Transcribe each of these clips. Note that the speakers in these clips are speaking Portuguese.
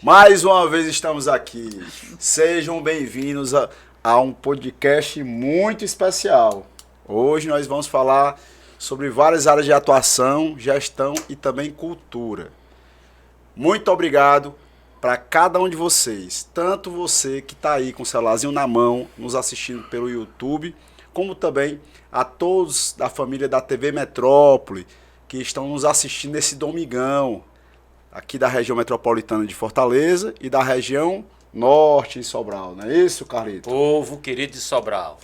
Mais uma vez estamos aqui. Sejam bem-vindos a um podcast muito especial. Hoje nós vamos falar sobre várias áreas de atuação, gestão e também cultura. Muito obrigado para cada um de vocês, tanto você que está aí com o celularzinho na mão, nos assistindo pelo YouTube, como também a todos da família da TV Metrópole, que estão nos assistindo nesse domingão, aqui da região metropolitana de Fortaleza e da região norte de Sobral, não é isso, Carlito? Povo querido de Sobral.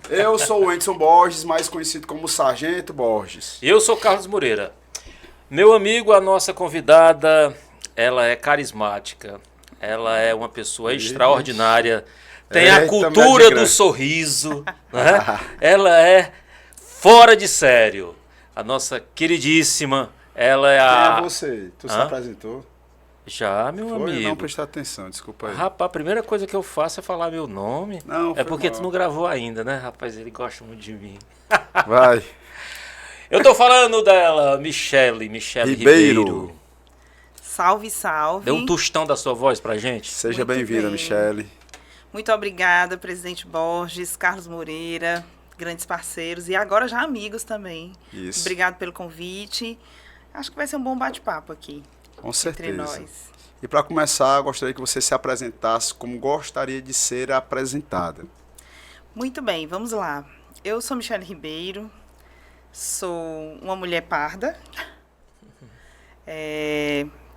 Eu sou o Edson Borges, mais conhecido como Sargento Borges. Eu sou Carlos Moreira. Meu amigo, a nossa convidada, ela é carismática, ela é uma pessoa extraordinária, tem a cultura do sorriso, né? Ela é fora de sério. A nossa queridíssima, ela é a... Quem é você? Tu se apresentou? Já, meu amigo. Não prestar atenção, desculpa aí. Rapaz, a primeira coisa que eu faço é falar meu nome. Não, é porque mal. tu não gravou ainda, né, rapaz? Ele gosta muito de mim. Vai. Eu tô falando dela, Michele Ribeiro. Salve, salve. Dê um tostão da sua voz pra gente. Seja bem-vinda, Michele. Muito obrigada, presidente Borges, Carlos Moreira, grandes parceiros e agora já amigos também. Isso. Obrigado pelo convite. Acho que vai ser um bom bate-papo aqui. Com certeza. Entre nós. E para começar, gostaria que você se apresentasse como gostaria de ser apresentada. Muito bem, vamos lá. Eu sou Michele Ribeiro, sou uma mulher parda,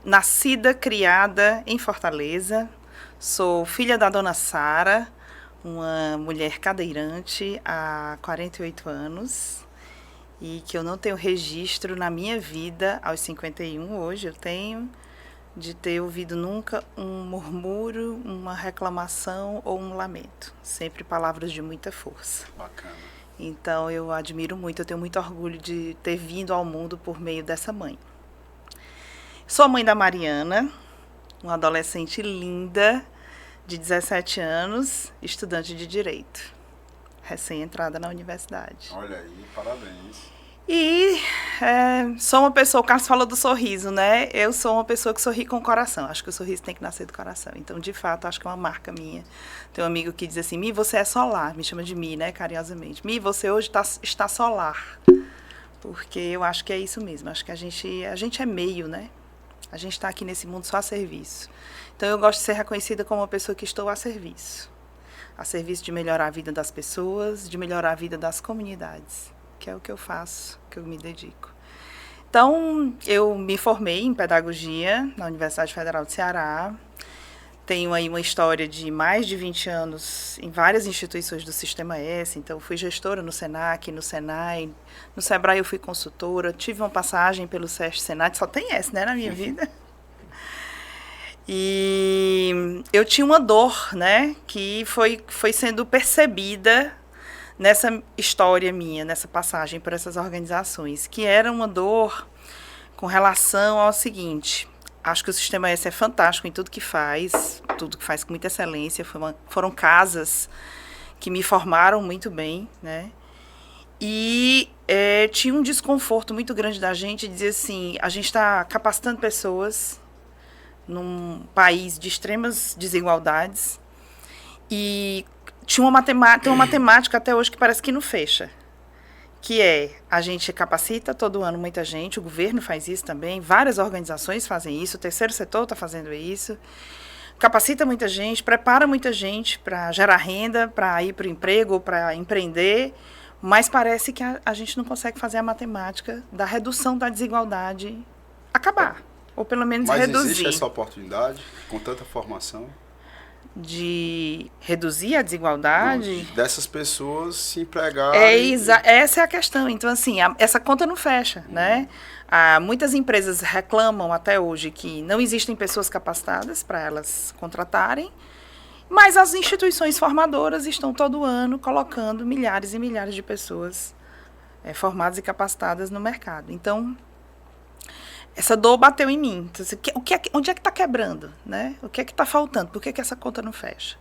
nascida, criada em Fortaleza, sou filha da dona Sara, uma mulher cadeirante há 48 anos e que eu não tenho registro na minha vida, aos 51 hoje eu tenho, de ter ouvido nunca um murmúrio, uma reclamação ou um lamento. Sempre palavras de muita força. Bacana. Então eu admiro muito, eu tenho muito orgulho de ter vindo ao mundo por meio dessa mãe. Sou a mãe da Mariana, uma adolescente linda, de 17 anos, estudante de Direito, recém-entrada na universidade. Olha aí, parabéns. E sou uma pessoa, o Carlos falou do sorriso, né? Eu sou uma pessoa que sorri com o coração. Acho que o sorriso tem que nascer do coração. Então, de fato, acho que é uma marca minha. Tem um amigo que diz assim, Mi, você é solar. Me chama de Mi, né, carinhosamente. Mi, você hoje está solar. Porque eu acho que é isso mesmo. Acho que a gente é meio, né? A gente está aqui nesse mundo só a serviço. Então, eu gosto de ser reconhecida como uma pessoa que estou a serviço. A serviço de melhorar a vida das pessoas, de melhorar a vida das comunidades, que é o que eu faço, que eu me dedico. Então, eu me formei em pedagogia na Universidade Federal do Ceará. Tenho aí uma história de mais de 20 anos em várias instituições do Sistema S. Então, fui gestora no SENAC, no SENAI, no SEBRAE eu fui consultora, tive uma passagem pelo SESC Senat, só tem S, né, na minha vida. E eu tinha uma dor, né, que foi sendo percebida nessa história minha, nessa passagem por essas organizações, que era uma dor com relação ao seguinte: acho que o Sistema S é fantástico em tudo que faz com muita excelência, foram casas que me formaram muito bem, né? E tinha um desconforto muito grande da gente dizer assim, a gente está capacitando pessoas num país de extremas desigualdades e tem uma matemática até hoje que parece que não fecha, que a gente capacita todo ano muita gente, o governo faz isso também, várias organizações fazem isso, o terceiro setor está fazendo isso, capacita muita gente, prepara muita gente para gerar renda, para ir para o emprego, para empreender, mas parece que a gente não consegue fazer a matemática da redução da desigualdade acabar, ou pelo menos reduzir. Mas existe essa oportunidade com tanta formação? De reduzir a desigualdade. Dessas pessoas se empregarem. Essa é a questão. Então, assim, essa conta não fecha, né? Muitas empresas reclamam até hoje que não existem pessoas capacitadas para elas contratarem, mas as instituições formadoras estão todo ano colocando milhares e milhares de pessoas formadas e capacitadas no mercado. Então, essa dor bateu em mim. Então, onde é que está quebrando? Né? O que é que está faltando? Por que essa conta não fecha?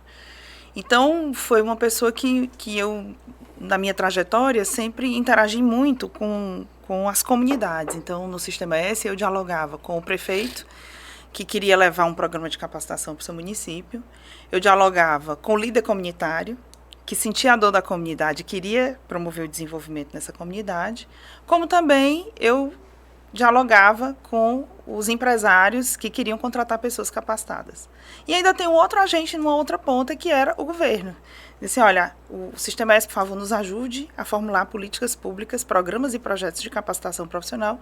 Então, foi uma pessoa que eu, na minha trajetória, sempre interagi muito com as comunidades. Então, no Sistema S, eu dialogava com o prefeito, que queria levar um programa de capacitação para o seu município. Eu dialogava com o líder comunitário, que sentia a dor da comunidade e queria promover o desenvolvimento nessa comunidade, como também eu dialogava com os empresários que queriam contratar pessoas capacitadas. E ainda tem um outro agente numa outra ponta, que era o governo. Disse, olha, o Sistema S, por favor, nos ajude a formular políticas públicas, programas e projetos de capacitação profissional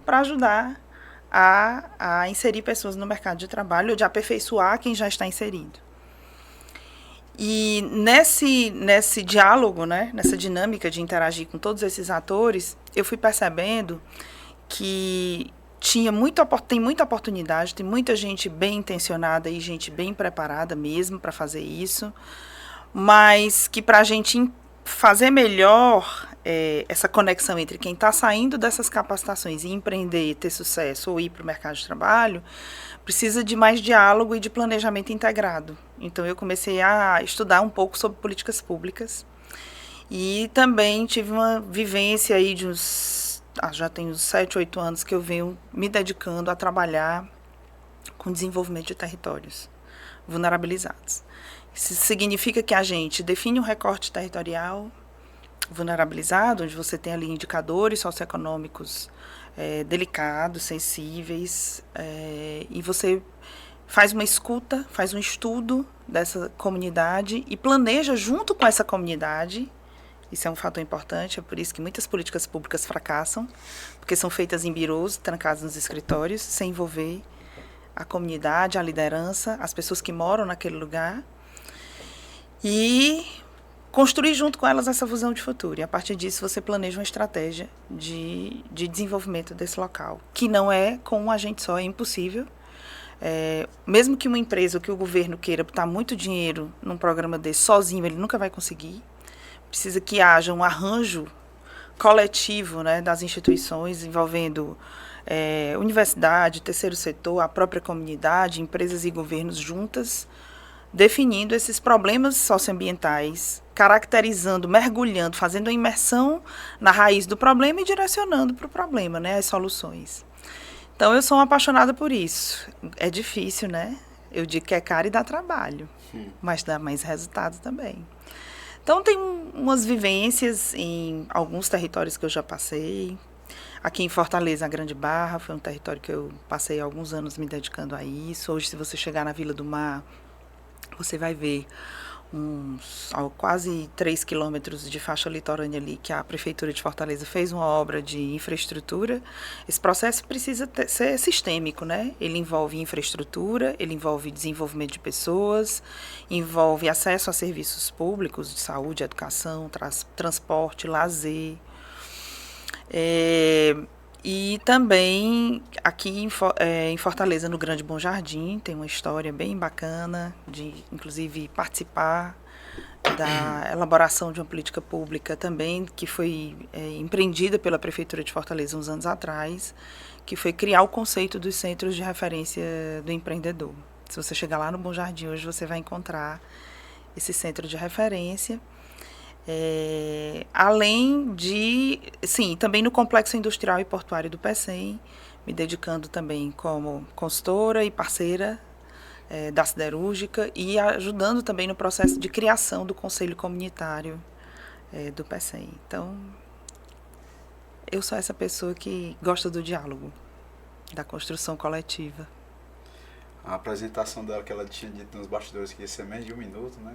para ajudar a inserir pessoas no mercado de trabalho ou de aperfeiçoar quem já está inserido. E nesse diálogo, né, nessa dinâmica de interagir com todos esses atores, eu fui percebendo que tem muita oportunidade, tem muita gente bem intencionada e gente bem preparada mesmo para fazer isso, mas que para a gente fazer melhor essa conexão entre quem está saindo dessas capacitações e empreender, ter sucesso ou ir para o mercado de trabalho, precisa de mais diálogo e de planejamento integrado. Então, eu comecei a estudar um pouco sobre políticas públicas e também tive uma vivência aí de já tem uns 7, 8 anos que eu venho me dedicando a trabalhar com desenvolvimento de territórios vulnerabilizados. Isso significa que a gente define um recorte territorial vulnerabilizado, onde você tem ali indicadores socioeconômicos delicados, sensíveis, e você faz uma escuta, faz um estudo dessa comunidade e planeja junto com essa comunidade. Isso é um fator importante, é por isso que muitas políticas públicas fracassam, porque são feitas em birôs, trancadas nos escritórios, sem envolver a comunidade, a liderança, as pessoas que moram naquele lugar, e construir junto com elas essa visão de futuro. E a partir disso você planeja uma estratégia de desenvolvimento desse local, que não é com um agente só, é impossível. Mesmo que uma empresa ou que o governo queira botar muito dinheiro num programa desse sozinho, ele nunca vai conseguir. Precisa que haja um arranjo coletivo, né, das instituições, envolvendo universidade, terceiro setor, a própria comunidade, empresas e governos juntas, definindo esses problemas socioambientais, caracterizando, mergulhando, fazendo a imersão na raiz do problema e direcionando para o problema, né, as soluções. Então, eu sou uma apaixonada por isso. É difícil, né? Eu digo que é caro e dá trabalho, mas dá mais resultados também. Então, tem umas vivências em alguns territórios que eu já passei. Aqui em Fortaleza, a Grande Barra, foi um território que eu passei alguns anos me dedicando a isso. Hoje, se você chegar na Vila do Mar, você vai ver quase 3 quilômetros de faixa litorânea ali, que a Prefeitura de Fortaleza fez uma obra de infraestrutura. Esse processo precisa ser sistêmico, né? Ele envolve infraestrutura, ele envolve desenvolvimento de pessoas, envolve acesso a serviços públicos de saúde, educação, transporte, lazer. E também aqui em Fortaleza, no Grande Bom Jardim, tem uma história bem bacana de, inclusive, participar da elaboração de uma política pública também, que foi empreendida pela Prefeitura de Fortaleza uns anos atrás, que foi criar o conceito dos centros de referência do empreendedor. Se você chegar lá no Bom Jardim hoje, você vai encontrar esse centro de referência. Além de, sim, também no Complexo Industrial e Portuário do PECEM, me dedicando também como consultora e parceira da siderúrgica e ajudando também no processo de criação do Conselho Comunitário do PECEM. Então, eu sou essa pessoa que gosta do diálogo, da construção coletiva. A apresentação dela que ela tinha dito nos bastidores que ia ser menos de 1 minuto, né?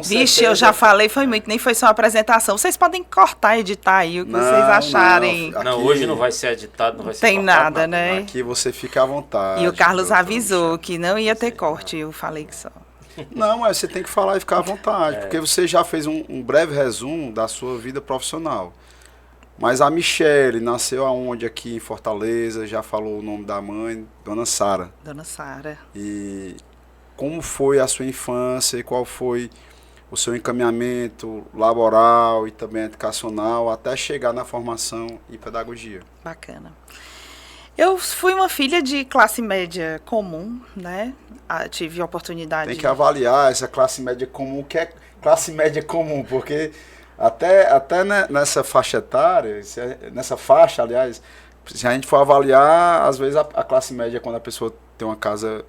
Vixe, eu já falei, foi muito, nem foi só uma apresentação. Vocês podem cortar, editar aí o que vocês acharem. Não, hoje não vai ser editado, não vai ser tem nada, né? Aqui você fica à vontade. E o Carlos avisou que não ia ter corte, eu falei que só. Não, mas você tem que falar e ficar à vontade, porque você já fez um breve resumo da sua vida profissional. Mas a Michele nasceu aonde aqui em Fortaleza, já falou o nome da mãe, Dona Sara. Dona Sara. E como foi a sua infância e qual foi o seu encaminhamento laboral e também educacional até chegar na formação e pedagogia? Bacana. Eu fui uma filha de classe média comum, né? Tive a oportunidade... Tem que avaliar essa classe média comum, o que é classe média comum, porque até nessa faixa etária, nessa faixa, aliás, se a gente for avaliar, às vezes a classe média, quando a pessoa ter uma casa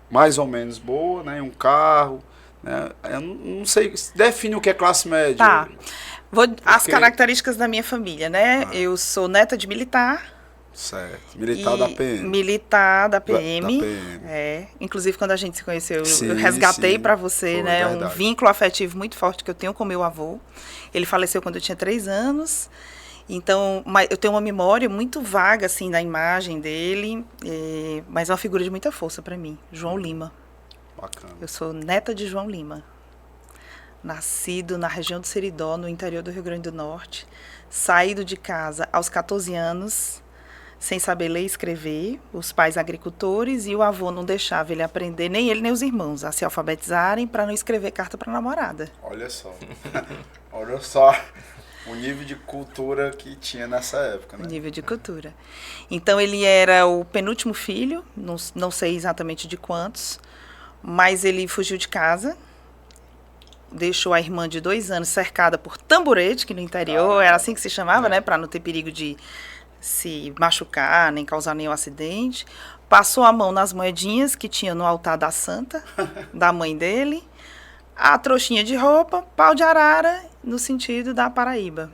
mais ou menos boa, né? Um carro, né? Eu não sei, define o que é classe média. Tá. As características da minha família, né? Eu sou neta de militar. Certo. Militar da PM. Militar da PM. Da PM. Inclusive, quando a gente se conheceu, sim, eu resgatei para você, foi, né? verdade. Um vínculo afetivo muito forte que eu tenho com meu avô. Ele faleceu quando eu tinha 3 anos. Então, eu tenho uma memória muito vaga, assim, da imagem dele. Mas é uma figura de muita força para mim. João Lima. Bacana. Eu sou neta de João Lima. Nascido na região do Seridó, no interior do Rio Grande do Norte. Saído de casa aos 14 anos, sem saber ler e escrever. Os pais agricultores e o avô não deixava ele aprender, nem ele nem os irmãos, a se alfabetizarem para não escrever carta para namorada. Olha só. Olha só o nível de cultura que tinha nessa época, né? O nível de cultura. Então, ele era o penúltimo filho, não sei exatamente de quantos, mas ele fugiu de casa. Deixou a irmã de 2 anos cercada por tamborete, que no interior era assim que se chamava, né? Para não ter perigo de se machucar, nem causar nenhum acidente. Passou a mão nas moedinhas que tinha no altar da santa, da mãe dele. A trouxinha de roupa, pau de arara, no sentido da Paraíba.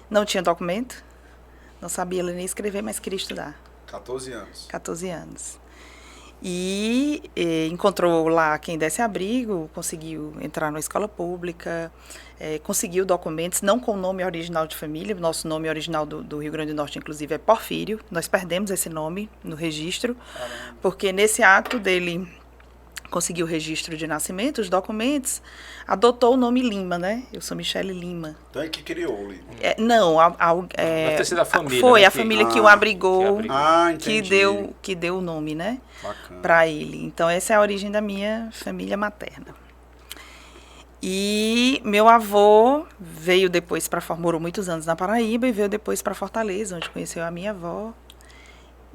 Não tinha documento, não sabia ler nem escrever, mas queria estudar. 14 anos. 14 anos. E encontrou lá quem desse abrigo, conseguiu entrar na escola pública, conseguiu documentos, não com o nome original de família. Nosso nome original do Rio Grande do Norte, inclusive, é Porfírio. Nós perdemos esse nome no registro, porque nesse ato dele conseguiu o registro de nascimento, os documentos, adotou o nome Lima, né? Eu sou Michele Lima. Então é que criou o Lima. Não, deve ter sido a família, foi né, a família que o abrigou, entendi. que deu o nome, né? Bacana. Para ele. Então, essa é a origem da minha família materna. E meu avô veio depois morou muitos anos na Paraíba e veio depois para Fortaleza, onde conheceu a minha avó.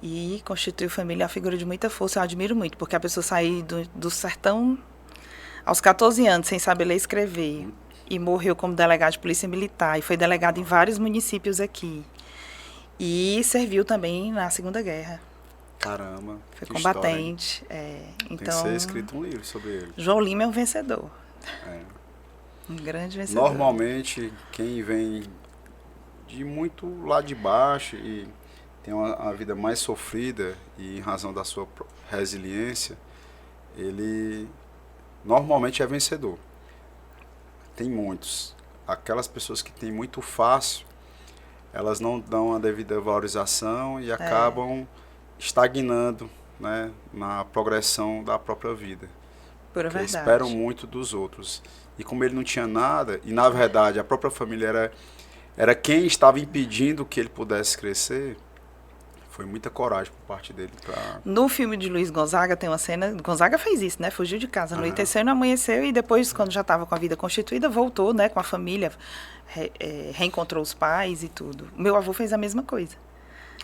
E constituiu família a figura de muita força. Eu admiro muito, porque a pessoa sair do sertão aos 14 anos, sem saber ler e escrever, e morreu como delegado de polícia militar, e foi delegado em vários municípios aqui. E serviu também na Segunda Guerra. Caramba. Foi combatente. Então, tem que então, ser escrito um livro sobre ele. João Lima é um vencedor. Um grande vencedor. Normalmente, quem vem de muito lá de baixo e tem uma vida mais sofrida e em razão da sua resiliência, ele normalmente é vencedor. Tem muitos. Aquelas pessoas que têm muito fácil, elas não dão a devida valorização e acabam estagnando, né, na progressão da própria vida. Pura verdade. Esperam muito dos outros. E como ele não tinha nada, e na verdade a própria família era quem estava impedindo que ele pudesse crescer, foi muita coragem por parte dele. No filme de Luiz Gonzaga tem uma cena, Gonzaga fez isso, né? Fugiu de casa, anoiteceu e não amanheceu, e depois, quando já estava com a vida constituída, voltou, né, com a família, reencontrou os pais e tudo. Meu avô fez a mesma coisa.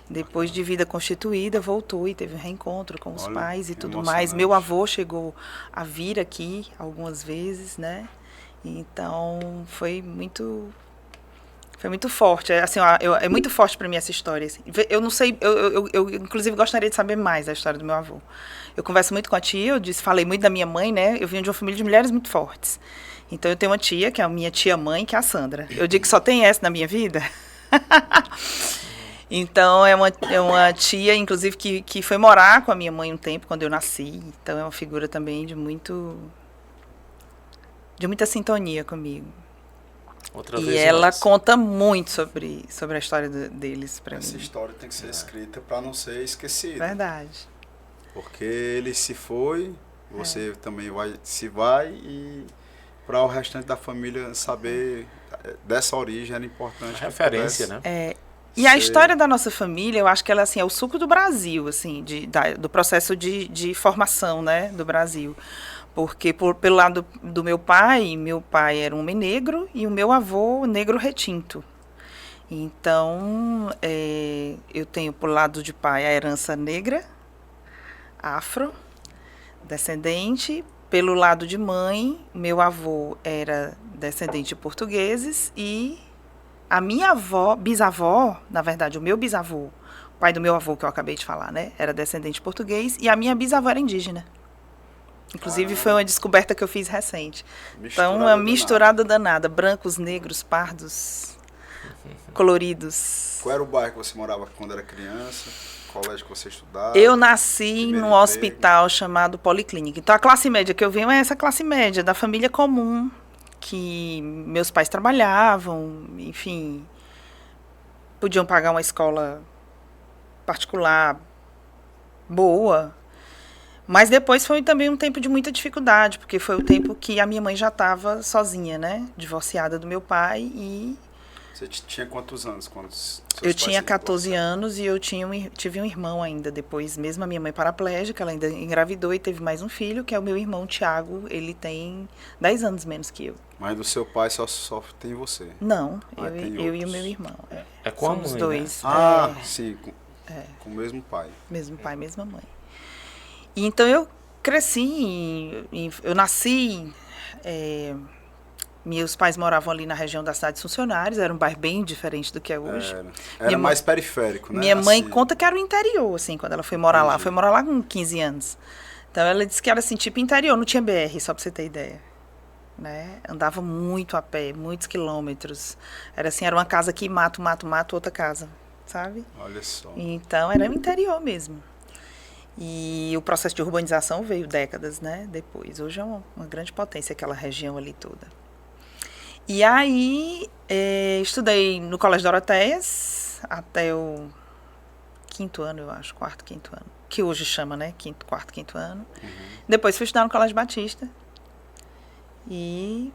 Depois de vida constituída, voltou e teve um reencontro com os pais e tudo mais. Meu avô chegou a vir aqui algumas vezes, né? Então, foi muito forte. Assim, é muito forte para mim essa história. Assim. Eu não sei, eu inclusive gostaria de saber mais da história do meu avô. Eu converso muito com a tia, falei muito da minha mãe, né? Eu vim de uma família de mulheres muito fortes. Então, eu tenho uma tia, que é a minha tia-mãe, que é a Sandra. Eu digo que só tem essa na minha vida. Então, é uma tia, inclusive, que foi morar com a minha mãe um tempo, quando eu nasci. Então, é uma figura também de muita sintonia comigo. E ela conta muito sobre a história deles para mim. Essa história tem que ser escrita para não ser esquecida. Verdade. Porque ele se foi, você também vai e para o restante da família saber dessa origem era importante. Referência, né? E a história da nossa família, eu acho que ela assim, é o suco do Brasil, assim, do processo de formação, né, do Brasil. Porque pelo lado do meu pai era um homem negro e o meu avô negro retinto. Então, eu tenho por lado de pai a herança negra, afro, descendente. Pelo lado de mãe, meu avô era descendente de portugueses e a minha bisavó, na verdade, o meu bisavô, pai do meu avô, que eu acabei de falar, né? Era descendente português. E a minha bisavó era indígena. Inclusive, foi uma descoberta que eu fiz recente. Então, uma misturada danada. Brancos, negros, pardos, coloridos. Qual era o bairro que você morava quando era criança? Colégio que você estudava? Eu nasci num hospital chamado Policlínica. Então, a classe média que eu venho é essa classe média, da família comum, que meus pais trabalhavam, enfim, podiam pagar uma escola particular boa. Mas depois foi também um tempo de muita dificuldade, porque foi o tempo que a minha mãe já estava sozinha, né? Divorciada do meu pai e... Você tinha quantos anos quando seus Eu pais tinha se 14 divorciaram? anos e eu tive um irmão ainda depois. Mesmo a minha mãe paraplégica, ela ainda engravidou e teve mais um filho, que é o meu irmão, Tiago. Ele tem 10 anos menos que eu. Mas do seu pai só tem você? Não, tem eu e outros. o meu irmão. É com a Somos mãe, dois. Ah, sim, com o mesmo pai. Mesmo pai, mesma mãe. E então eu cresci, eu nasci, meus pais moravam ali na região da cidade dos Funcionários, era um bairro bem diferente do que é hoje. Era mais periférico, né? Minha mãe Assim, conta que era o interior, assim, quando ela foi morar lá. Foi morar lá com 15 anos. Então ela disse que era assim, tipo interior, não tinha BR, só pra você ter ideia. Né? Andava muito a pé, muitos quilômetros. Era assim, era uma casa aqui, mato, outra casa, sabe? Olha só. Então era o interior mesmo. E o processo de urbanização veio décadas, né, depois. Hoje é uma grande potência aquela região ali toda. E aí estudei no Colégio Dorotéias até o 5º ano, eu acho, 4º, 5º ano. Que hoje chama, né, 4º, 5º ano. Depois fui estudar no Colégio Batista. E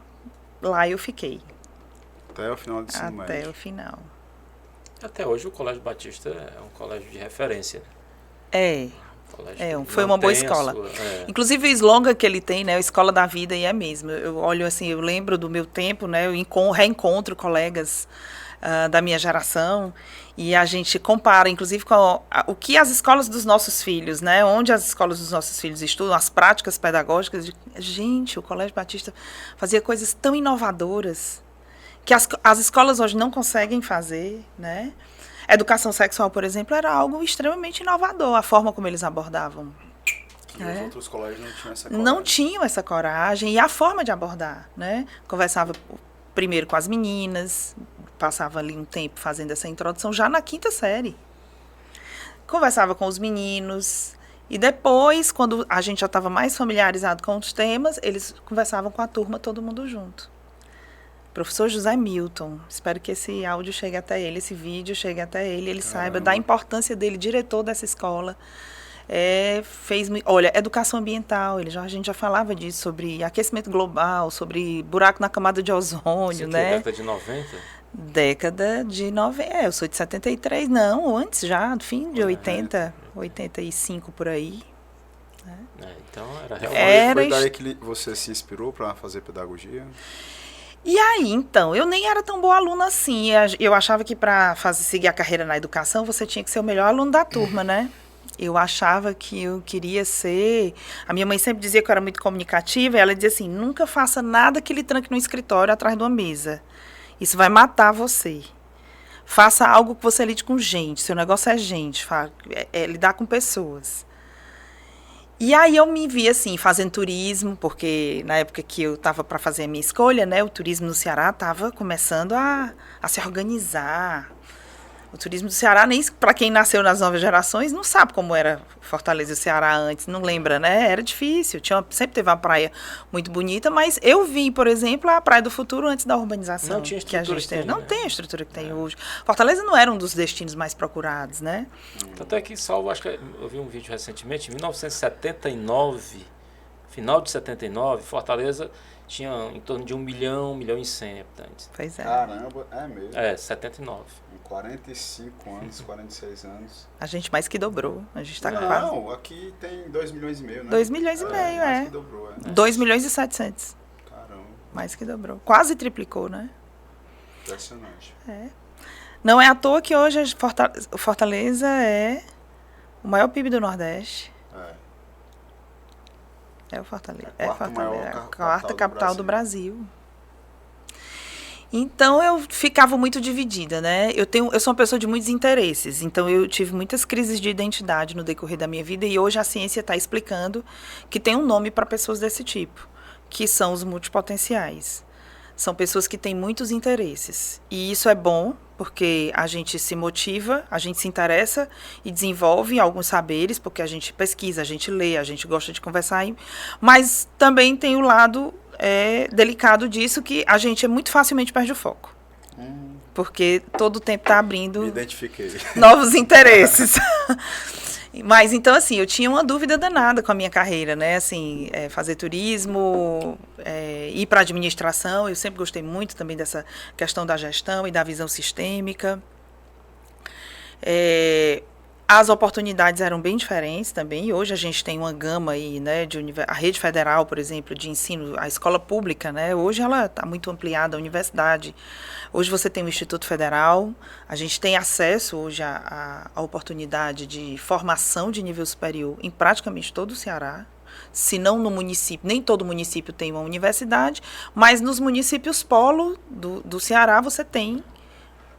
lá eu fiquei. Até o final do ensino médio. Até o final. Até hoje o Colégio Batista é um colégio de referência. Foi uma boa escola. Inclusive o slogan que ele tem, né, a Escola da Vida, e é mesmo. Eu olho assim, eu lembro do meu tempo, né, eu reencontro colegas da minha geração e a gente compara, inclusive, com o que as escolas dos nossos filhos, né, onde as escolas dos nossos filhos estudam, as práticas pedagógicas. Gente, o Colégio Batista fazia coisas tão inovadoras que as escolas hoje não conseguem fazer, né? Educação sexual, por exemplo, era algo extremamente inovador, a forma como eles abordavam. E os outros colégios não tinham essa coragem. Não tinham essa coragem e a forma de abordar, né? Conversava primeiro com as meninas, passava ali um tempo fazendo essa introdução já na 5ª série. Conversava com os meninos e depois, quando a gente já estava mais familiarizado com os temas, eles conversavam com a turma, todo mundo junto. Professor José Milton, espero que esse áudio chegue até ele, esse vídeo chegue até ele, ele saiba da importância dele, diretor dessa escola. Olha, educação ambiental, a gente já falava disso, sobre aquecimento global, sobre buraco na camada de ozônio, né? Década de 90? Década de 90, eu sou de 73, não, antes já, do fim de 80, 85 por aí. Então era realmente... Foi daí que você se inspirou para fazer pedagogia? E aí, então, eu nem era tão boa aluna assim. Eu achava que para seguir a carreira na educação, você tinha que ser o melhor aluno da turma, né? Eu achava que eu queria ser... A minha mãe sempre dizia que eu era muito comunicativa, e ela dizia assim, nunca faça nada que lhe tranque no escritório atrás de uma mesa. Isso vai matar você. Faça algo que você lide com gente. Seu negócio é gente, lidar com pessoas. E aí eu me vi assim, fazendo turismo, porque na época que eu estava para fazer a minha escolha, né, o turismo no Ceará estava começando a se organizar. O turismo do Ceará, nem para quem nasceu nas novas gerações, não sabe como era Fortaleza e o Ceará antes, não lembra, né? Era difícil, sempre teve uma praia muito bonita, mas eu vi, por exemplo, a Praia do Futuro antes da urbanização. Não tinha estrutura que tem, não tem a estrutura que tem hoje. Fortaleza não era um dos destinos mais procurados, né? Até que salvo, acho que eu vi um vídeo recentemente, em 1979, final de 79, Fortaleza tinha em torno de 1 milhão e 100 habitantes. Pois é. Caramba, é mesmo. 79. Com 45 anos, 46 anos. A gente mais que dobrou. A gente está Não, quase... aqui tem 2 milhões e meio, né? 2 milhões e meio, mais que dobrou, 2 milhões e 700. Caramba. Mais que dobrou. Quase triplicou, né? Impressionante. Não é à toa que hoje Fortaleza é o maior PIB do Nordeste. É o Fortaleza. É a quarta capital do Brasil. Então eu ficava muito dividida, né? Eu sou uma pessoa de muitos interesses, então eu tive muitas crises de identidade no decorrer da minha vida e hoje a ciência está explicando que tem um nome para pessoas desse tipo, que são os multipotenciais. São pessoas que têm muitos interesses. E isso é bom, porque a gente se motiva, a gente se interessa e desenvolve alguns saberes, porque a gente pesquisa, a gente lê, a gente gosta de conversar. Mas também tem o lado delicado disso, que a gente muito facilmente perde o foco. Porque todo o tempo está abrindo novos interesses. Mas, então, assim, eu tinha uma dúvida danada com a minha carreira, né? Assim, fazer turismo, ir para a administração. Eu sempre gostei muito também dessa questão da gestão e da visão sistêmica. As oportunidades eram bem diferentes também. E hoje a gente tem uma gama aí, né? A rede federal, por exemplo, de ensino, a escola pública, né? Hoje ela está muito ampliada, a universidade. Hoje você tem o Instituto Federal, a gente tem acesso hoje à oportunidade de formação de nível superior em praticamente todo o Ceará, se não no município, nem todo município tem uma universidade, mas nos municípios polo do Ceará você tem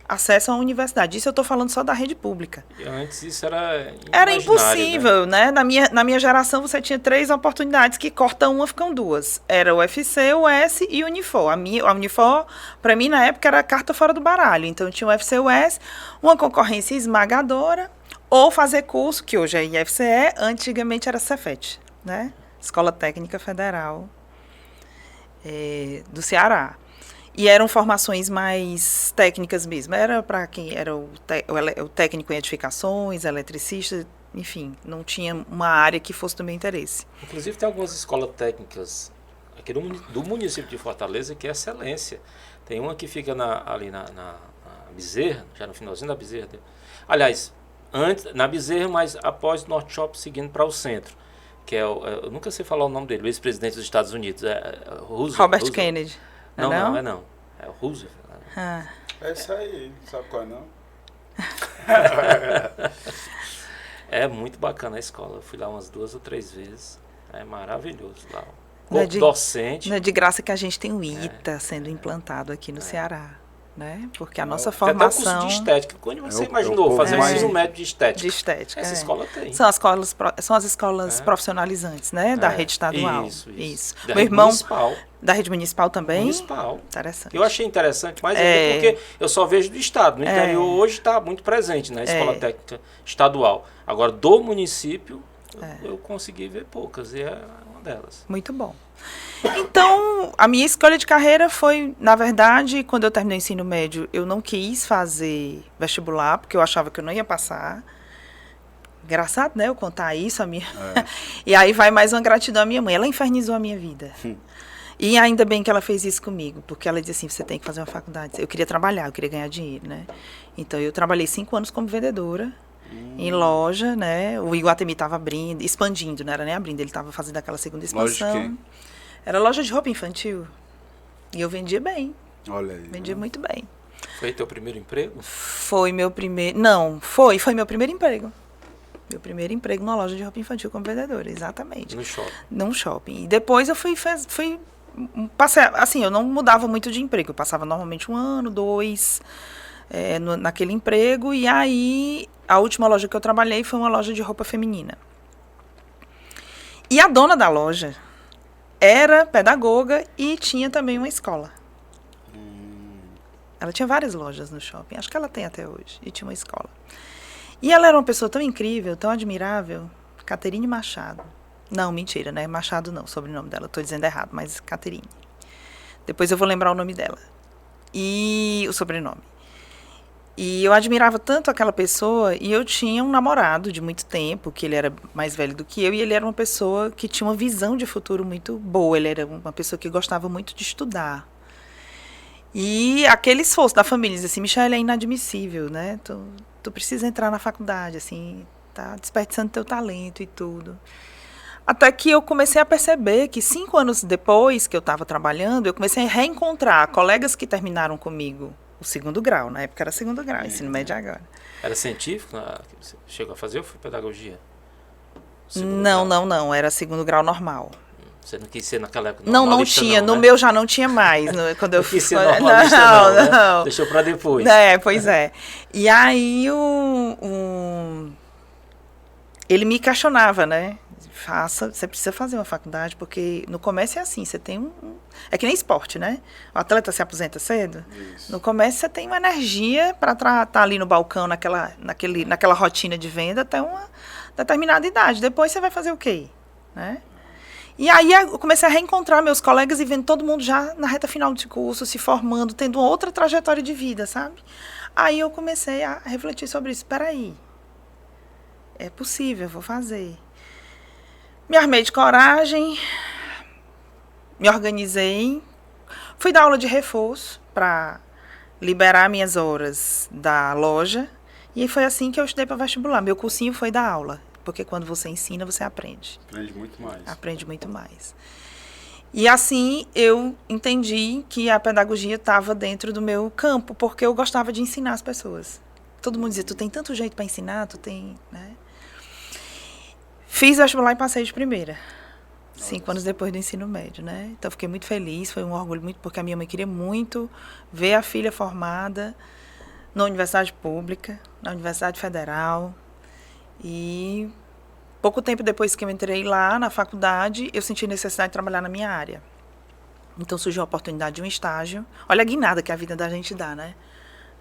acesso à universidade. Isso eu estou falando só da rede pública. E antes isso era impossível, né? Na minha geração você tinha 3 oportunidades, que corta uma, ficam 2. Era o UFC, o S e o Unifor. A Unifor, para mim, na época, era carta fora do baralho. Então, tinha o UFC, o S, uma concorrência esmagadora, ou fazer curso, que hoje é IFCE, antigamente era Cefet, né? Escola Técnica Federal do Ceará. E eram formações mais técnicas mesmo. Era para quem era o técnico em edificações, eletricista, enfim, não tinha uma área que fosse do meu interesse. Inclusive tem algumas escolas técnicas aqui do município de Fortaleza que é excelência. Tem uma que fica ali na Bezerra, já no finalzinho da Bezerra. Aliás, antes na Bezerra, mas após o North Shop, seguindo para o centro. Que eu nunca sei falar o nome dele, o ex-presidente dos Estados Unidos. Robert Kennedy. Não. É o Roosevelt. É isso aí, sabe qual é não? É muito bacana a escola. Eu fui lá umas 2 ou 3 vezes. É maravilhoso lá. Corpo docente. Não é de graça que a gente tem o ITA sendo implantado aqui no Ceará. Né? Porque a nossa formação... Tem até um curso de estética. Quando você imaginou fazer um ensino médio de estética? De estética, Essa escola tem. São as escolas profissionalizantes, né? Da rede estadual. Isso. Meu irmão... Municipal. Da rede municipal também? Municipal. Interessante. Eu achei interessante, mas porque eu só vejo do estado. No interior hoje está muito presente na escola técnica estadual. Agora, do município, eu consegui ver poucas, e é uma delas. Muito bom. Então, a minha escolha de carreira foi, na verdade, quando eu terminei o ensino médio, eu não quis fazer vestibular, porque eu achava que eu não ia passar. Engraçado, né? Eu contar isso. E aí vai mais uma gratidão à minha mãe. Ela infernizou a minha vida. E ainda bem que ela fez isso comigo, porque ela disse assim, você tem que fazer uma faculdade. Eu queria trabalhar, eu queria ganhar dinheiro, né? Então, eu trabalhei 5 anos como vendedora em loja, né? O Iguatemi estava abrindo, expandindo, não era nem abrindo, ele estava fazendo aquela segunda expansão. Loja de quê? Era loja de roupa infantil. E eu vendia bem. Olha aí. Vendia muito bem. Foi teu primeiro emprego? Foi meu primeiro... Não, foi meu primeiro emprego. Meu primeiro emprego numa loja de roupa infantil como vendedora, exatamente. No shopping? Num shopping. E depois eu passei, assim, eu não mudava muito de emprego. Eu passava normalmente 1 ano, 2, naquele emprego. E aí, a última loja que eu trabalhei foi uma loja de roupa feminina. E a dona da loja era pedagoga e tinha também uma escola. Ela tinha várias lojas no shopping. Acho que ela tem até hoje. E tinha uma escola. E ela era uma pessoa tão incrível, tão admirável. Caterine Machado. Não, mentira, né? Machado não, sobrenome dela. Estou dizendo errado, mas Caterine. Depois eu vou lembrar o nome dela. E o sobrenome. E eu admirava tanto aquela pessoa, e eu tinha um namorado de muito tempo, que ele era mais velho do que eu, e ele era uma pessoa que tinha uma visão de futuro muito boa. Ele era uma pessoa que gostava muito de estudar. E aquele esforço da família, diz assim, Michele, é inadmissível, né? Tu precisa entrar na faculdade, assim, tá desperdiçando teu talento e tudo. Até que eu comecei a perceber que 5 anos depois que eu estava trabalhando, eu comecei a reencontrar colegas que terminaram comigo o 2º grau. Na época era 2º grau, ensino médio agora. Era científico que você chegou a fazer ou foi pedagogia? Não. Era 2º grau normal. Você não quis ser naquela época Não tinha. não, no né? meu já não tinha mais. Quando eu quis ser normalista, não, né? não. Deixou para depois. Pois é. E aí ele me questionava, né? Você precisa fazer uma faculdade, porque no comércio é assim, você tem é que nem esporte, né? O atleta se aposenta cedo. Isso. No comércio você tem uma energia para estar ali no balcão, naquela rotina de venda até uma determinada idade. Depois você vai fazer o quê? Né? E aí eu comecei a reencontrar meus colegas e vendo todo mundo já na reta final de curso, se formando, tendo uma outra trajetória de vida, sabe? Aí eu comecei a refletir sobre isso. Espera aí, é possível, eu vou fazer. Me armei de coragem, me organizei, fui dar aula de reforço para liberar minhas horas da loja e foi assim que eu estudei para vestibular. Meu cursinho foi dar aula, porque quando você ensina, você aprende. Aprende muito mais. Aprende muito mais. E assim eu entendi que a pedagogia estava dentro do meu campo, porque eu gostava de ensinar as pessoas. Todo mundo dizia, tu tem tanto jeito para ensinar, tu tem, né? Fiz vestibular e passei de primeira. 5 anos depois do ensino médio, né? Então, fiquei muito feliz, foi um orgulho muito, porque a minha mãe queria muito ver a filha formada na universidade pública, na Universidade Federal. E pouco tempo depois que eu entrei lá na faculdade, eu senti necessidade de trabalhar na minha área. Então, surgiu a oportunidade de um estágio. Olha a guinada que a vida da gente dá, né?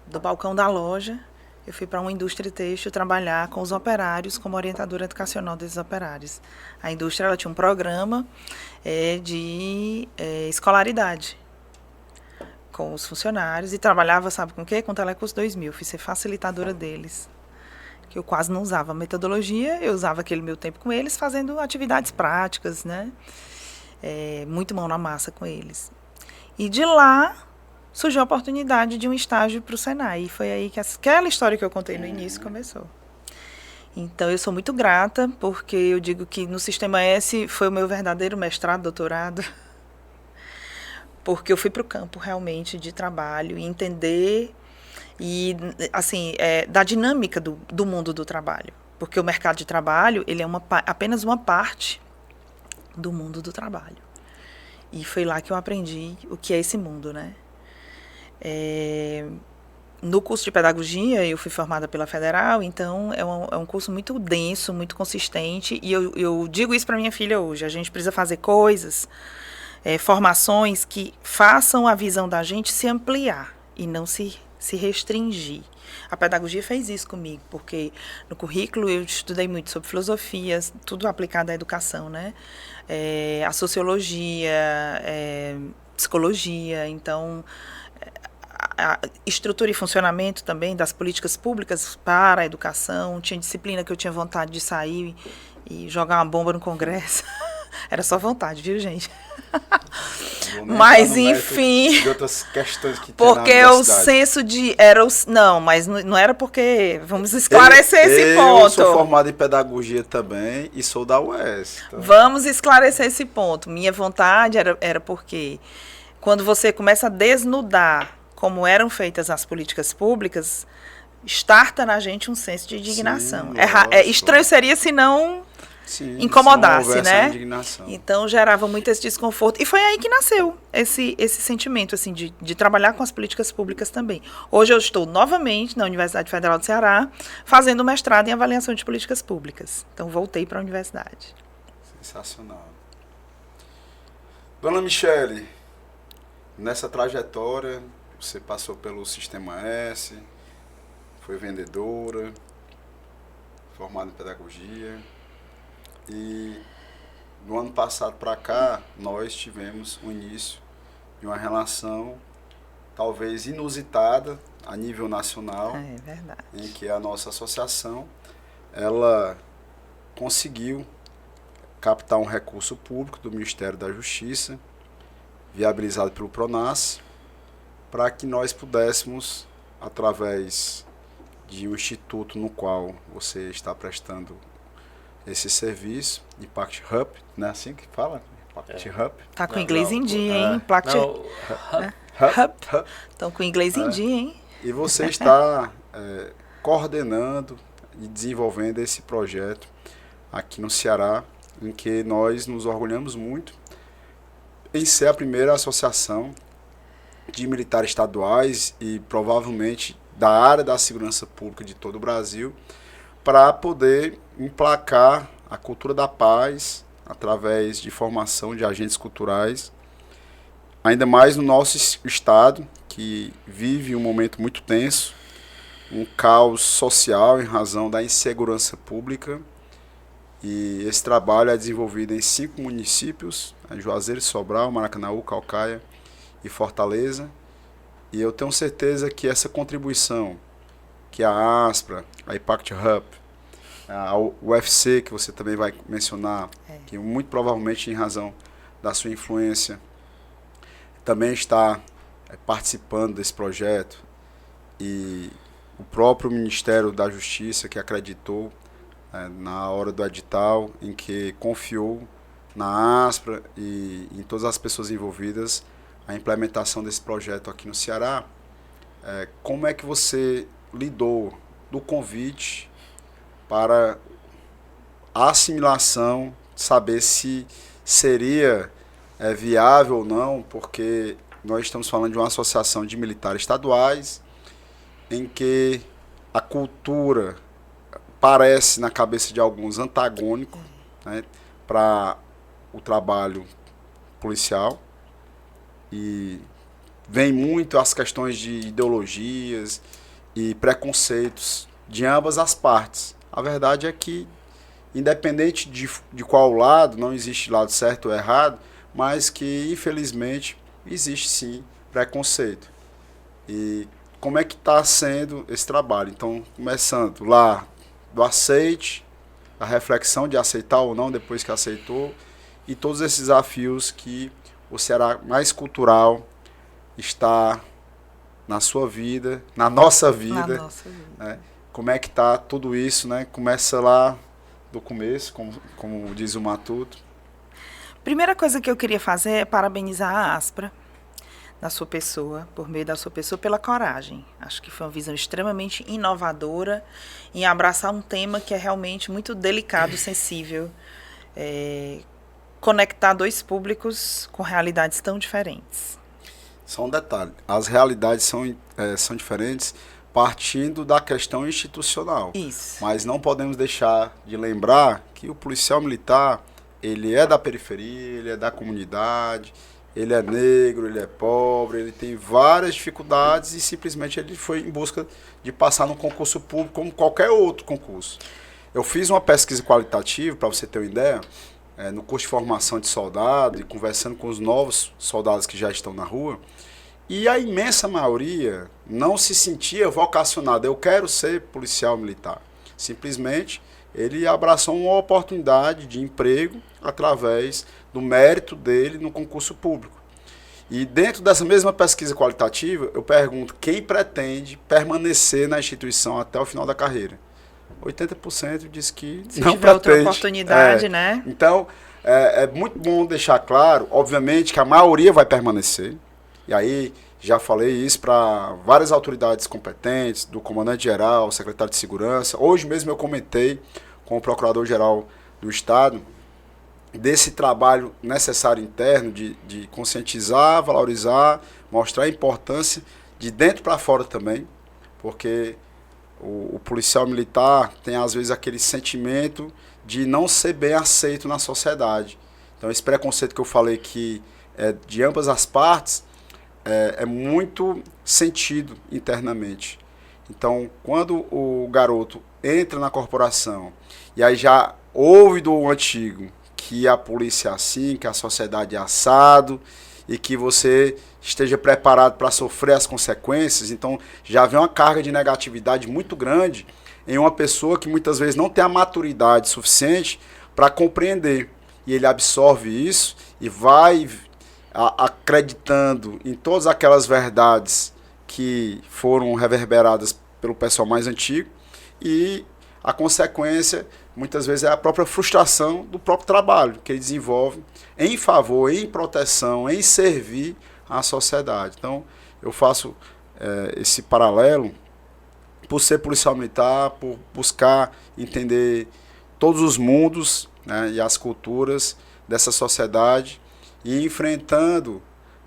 Do balcão da loja, eu fui para uma indústria têxtil trabalhar com os operários como orientadora educacional desses operários. A indústria ela tinha um programa de escolaridade com os funcionários e trabalhava, sabe com o quê? Com o Telecurso 2000. Fui ser facilitadora deles, que eu quase não usava metodologia, eu usava aquele meu tempo com eles fazendo atividades práticas, né? Muito mão na massa com eles. E de lá surgiu a oportunidade de um estágio para o Senai. E foi aí que aquela história que eu contei no início começou. Então, eu sou muito grata, porque eu digo que no Sistema S foi o meu verdadeiro mestrado, doutorado, porque eu fui para o campo realmente de trabalho e entender e, assim, da dinâmica do mundo do trabalho. Porque o mercado de trabalho, ele é apenas uma parte do mundo do trabalho. E foi lá que eu aprendi o que é esse mundo, né? No curso de pedagogia, eu fui formada pela Federal, então é um curso muito denso, muito consistente, e eu digo isso para minha filha hoje, a gente precisa fazer coisas, formações que façam a visão da gente se ampliar e não se restringir. A pedagogia fez isso comigo, porque no currículo eu estudei muito sobre filosofias, tudo aplicado à educação, né? A sociologia, psicologia, então a estrutura e funcionamento também das políticas públicas para a educação. Tinha disciplina que eu tinha vontade de sair e jogar uma bomba no Congresso. Era só vontade, viu, gente? Mas, enfim... De outras questões que porque o senso de... Não, mas não era porque... Vamos esclarecer esse ponto. Eu sou formado em pedagogia também e sou da UES. Então. Vamos esclarecer esse ponto. Minha vontade era porque quando você começa a desnudar como eram feitas as políticas públicas, starta na gente um senso de indignação. Sim, estranho seria se não incomodasse, né? Então gerava muito esse desconforto. E foi aí que nasceu esse sentimento assim, de trabalhar com as políticas públicas também. Hoje eu estou novamente na Universidade Federal do Ceará, fazendo mestrado em avaliação de políticas públicas. Então voltei para a universidade. Sensacional. Dona Michele, nessa trajetória, você passou pelo Sistema S, foi vendedora, formada em pedagogia. E do ano passado para cá, nós tivemos o início de uma relação talvez inusitada a nível nacional. É verdade. Em que a nossa associação, ela conseguiu captar um recurso público do Ministério da Justiça, viabilizado pelo PRONAS, para que nós pudéssemos, através de um instituto no qual você está prestando esse serviço, Impact Hub, não é assim que fala? Impact Hub. Tá com inglês em dia, hein? Impact Hub. Estão com inglês em dia, hein? E você está coordenando e desenvolvendo esse projeto aqui no Ceará, em que nós nos orgulhamos muito em ser a primeira associação de militares estaduais e provavelmente da área da segurança pública de todo o Brasil para poder emplacar a cultura da paz através de formação de agentes culturais, ainda mais no nosso estado, que vive um momento muito tenso, um caos social em razão da insegurança pública. E esse trabalho é desenvolvido em 5 municípios, Juazeiro, Sobral, Maracanaú, Caucaia e Fortaleza. E eu tenho certeza que essa contribuição que a ASPRA, a Impact Hub, a UFC, que você também vai mencionar, que muito provavelmente em razão da sua influência, também está participando desse projeto, e o próprio Ministério da Justiça, que acreditou na hora do edital, em que confiou na ASPRA e em todas as pessoas envolvidas a implementação desse projeto aqui no Ceará. Como é que você lidou do convite para a assimilação, saber se seria viável ou não, porque nós estamos falando de uma associação de militares estaduais, em que a cultura parece, na cabeça de alguns, antagônico, né, para o trabalho policial, e vem muito as questões de ideologias e preconceitos de ambas as partes. A verdade é que, independente de qual lado, não existe lado certo ou errado, mas que, infelizmente, existe sim preconceito. E como é que está sendo esse trabalho? Então, começando lá do aceite, a reflexão de aceitar ou não depois que aceitou, e todos esses desafios que o Ceará mais cultural está na sua vida, na nossa vida. Na nossa vida. Né? Como é que está tudo isso, né? Começa lá do começo, como diz o Matuto. Primeira coisa que eu queria fazer é parabenizar a ASPRA, na sua pessoa, por meio da sua pessoa, pela coragem. Acho que foi uma visão extremamente inovadora em abraçar um tema que é realmente muito delicado, sensível, conectar 2 públicos com realidades tão diferentes. Só um detalhe, as realidades são diferentes partindo da questão institucional. Isso. Mas não podemos deixar de lembrar que o policial militar, ele é da periferia, ele é da comunidade, ele é negro, ele é pobre, ele tem várias dificuldades e simplesmente ele foi em busca de passar no concurso público como qualquer outro concurso. Eu fiz uma pesquisa qualitativa, para você ter uma ideia, no curso de formação de soldado e conversando com os novos soldados que já estão na rua, e a imensa maioria não se sentia vocacionada. Eu quero ser policial militar. Simplesmente ele abraçou uma oportunidade de emprego através do mérito dele no concurso público. E dentro dessa mesma pesquisa qualitativa, eu pergunto quem pretende permanecer na instituição até o final da carreira. 80% diz que se não tiver pretende. outra oportunidade, né? Então, é muito bom deixar claro, obviamente, que a maioria vai permanecer. E aí, já falei isso para várias autoridades competentes, do comandante-geral, secretário de segurança. Hoje mesmo eu comentei com o procurador-geral do Estado desse trabalho necessário interno de conscientizar, valorizar, mostrar a importância de dentro para fora também, porque o policial militar tem às vezes aquele sentimento de não ser bem aceito na sociedade. Então esse preconceito que eu falei que é de ambas as partes é muito sentido internamente. Então quando o garoto entra na corporação e aí já ouve do antigo que a polícia é assim, que a sociedade é assado e que você esteja preparado para sofrer as consequências, então já vem uma carga de negatividade muito grande em uma pessoa que muitas vezes não tem a maturidade suficiente para compreender. E ele absorve isso e vai acreditando em todas aquelas verdades que foram reverberadas pelo pessoal mais antigo, e a consequência muitas vezes é a própria frustração do próprio trabalho que ele desenvolve em favor, em proteção, em servir à sociedade. Então eu faço esse paralelo por ser policial militar, por buscar entender todos os mundos, né, e as culturas dessa sociedade, e enfrentando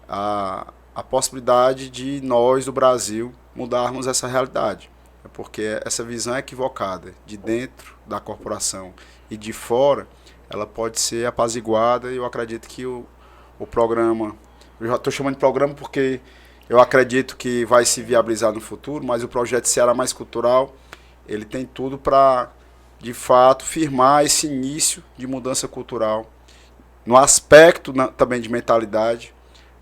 a possibilidade de nós, do Brasil, mudarmos essa realidade. Porque essa visão é equivocada, de dentro da corporação e de fora, ela pode ser apaziguada, e eu acredito que o programa, eu já estou chamando de programa porque eu acredito que vai se viabilizar no futuro, mas o projeto Ceará Mais Cultural, ele tem tudo para, de fato, firmar esse início de mudança cultural, no aspecto também de mentalidade,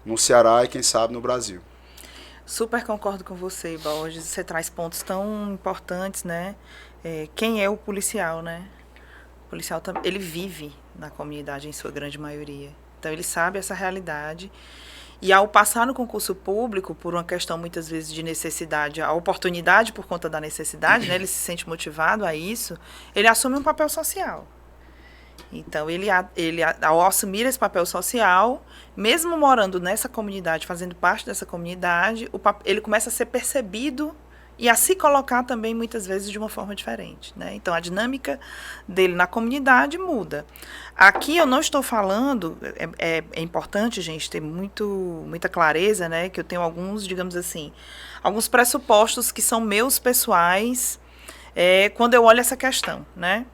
no Ceará e, quem sabe, no Brasil. Super concordo com você, Borges. Você traz pontos tão importantes, né? Quem é o policial, né? O policial, ele vive na comunidade em sua grande maioria. Então, ele sabe essa realidade. E ao passar no concurso público, por uma questão muitas vezes de necessidade, a oportunidade por conta da necessidade, né? Ele se sente motivado a isso, ele assume um papel social. Então, ele ao assumir esse papel social, mesmo morando nessa comunidade, fazendo parte dessa comunidade, ele começa a ser percebido e a se colocar também, muitas vezes, de uma forma diferente, né? Então, a dinâmica dele na comunidade muda. Aqui eu não estou falando, é importante, gente, ter muita clareza, né? Que eu tenho alguns, digamos assim, alguns pressupostos que são meus pessoais, quando eu olho essa questão, né?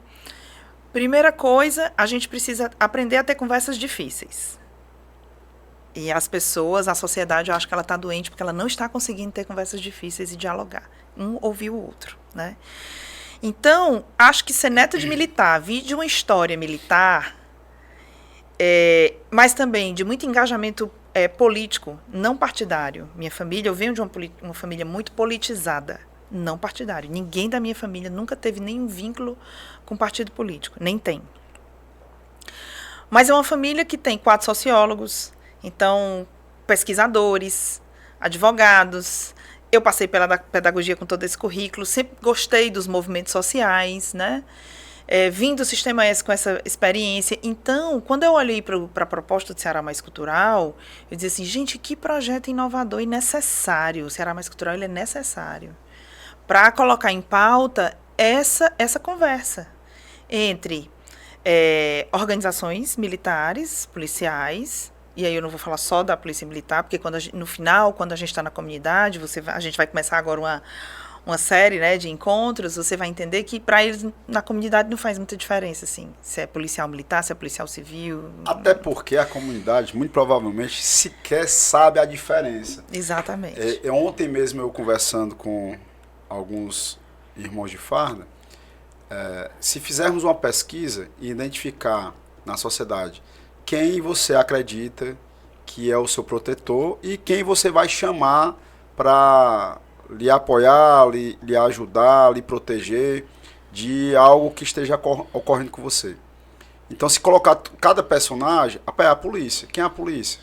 Primeira coisa, a gente precisa aprender a ter conversas difíceis. E as pessoas, a sociedade, eu acho que ela está doente porque ela não está conseguindo ter conversas difíceis e dialogar. Um ouvir o outro, né? Então, acho que ser neto de militar, vir de uma história militar, mas também de muito engajamento político, não partidário. Minha família, eu venho de uma família muito politizada, não partidário. Ninguém da minha família nunca teve nenhum vínculo com partido político, nem tem. Mas é uma família que tem 4 sociólogos, então, pesquisadores, advogados. Eu passei pela pedagogia com todo esse currículo, sempre gostei dos movimentos sociais, né? Vim do Sistema S com essa experiência. Então, quando eu olhei para a proposta do Ceará Mais Cultural, eu disse assim, gente, que projeto inovador e necessário. O Ceará Mais Cultural, ele é necessário para colocar em pauta essa conversa entre organizações militares, policiais. E aí eu não vou falar só da polícia militar, porque no final, quando a gente está na comunidade, a gente vai começar agora uma série, né, de encontros, você vai entender que para eles na comunidade não faz muita diferença, assim, se é policial militar, se é policial civil. Até porque a comunidade, muito provavelmente, sequer sabe a diferença. Exatamente. Ontem mesmo eu conversando com alguns irmãos de farda, se fizermos uma pesquisa e identificar na sociedade quem você acredita que é o seu protetor e quem você vai chamar para lhe apoiar, lhe ajudar, lhe proteger de algo que esteja ocorrendo com você. Então, se colocar cada personagem, a polícia. Quem é a polícia?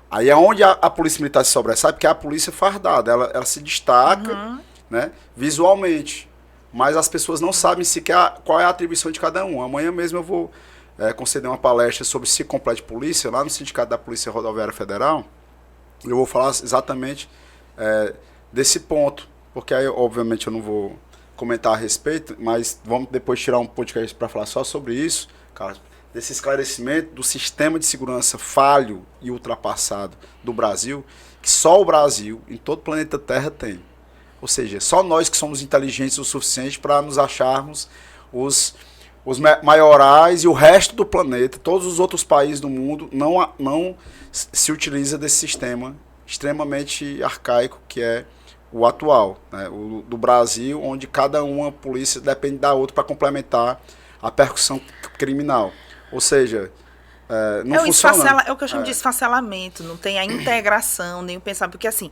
Aí é onde a polícia militar se sobressai, porque é a polícia fardada, ela se destaca, né, visualmente. Mas as pessoas não sabem sequer qual é a atribuição de cada um. Amanhã mesmo eu vou conceder uma palestra sobre ciclo completo de polícia, lá no Sindicato da Polícia Rodoviária Federal. Eu vou falar exatamente desse ponto, porque aí, obviamente, eu não vou comentar a respeito, mas vamos depois tirar um podcast para falar só sobre isso, cara, desse esclarecimento do sistema de segurança falho e ultrapassado do Brasil, que só o Brasil, em todo o planeta Terra, tem. Ou seja, só nós que somos inteligentes o suficiente para nos acharmos os maiorais, e o resto do planeta, todos os outros países do mundo, não se utiliza desse sistema extremamente arcaico que é o atual, né? O do Brasil, onde cada uma polícia depende da outra para complementar a percussão criminal. Ou seja, não funciona. É o que eu chamo de esfacelamento, não tem a integração, nem o pensar. Porque assim,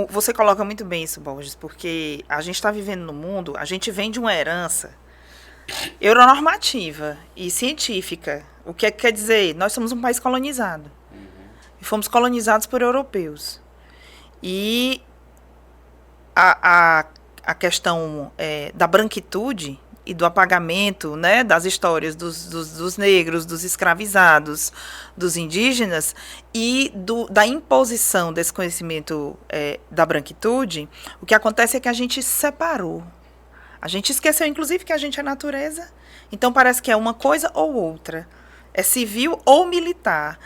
você coloca muito bem isso, Borges, porque a gente está vivendo no mundo, a gente vem de uma herança euronormativa e científica. O que quer dizer? Nós somos um país colonizado. E fomos colonizados por europeus. E a questão da branquitude e do apagamento, né, das histórias dos negros, dos escravizados, dos indígenas e da imposição desse conhecimento da branquitude, o que acontece é que a gente separou. A gente esqueceu, inclusive, que a gente é natureza. Então, parece que é uma coisa ou outra. É civil ou militar.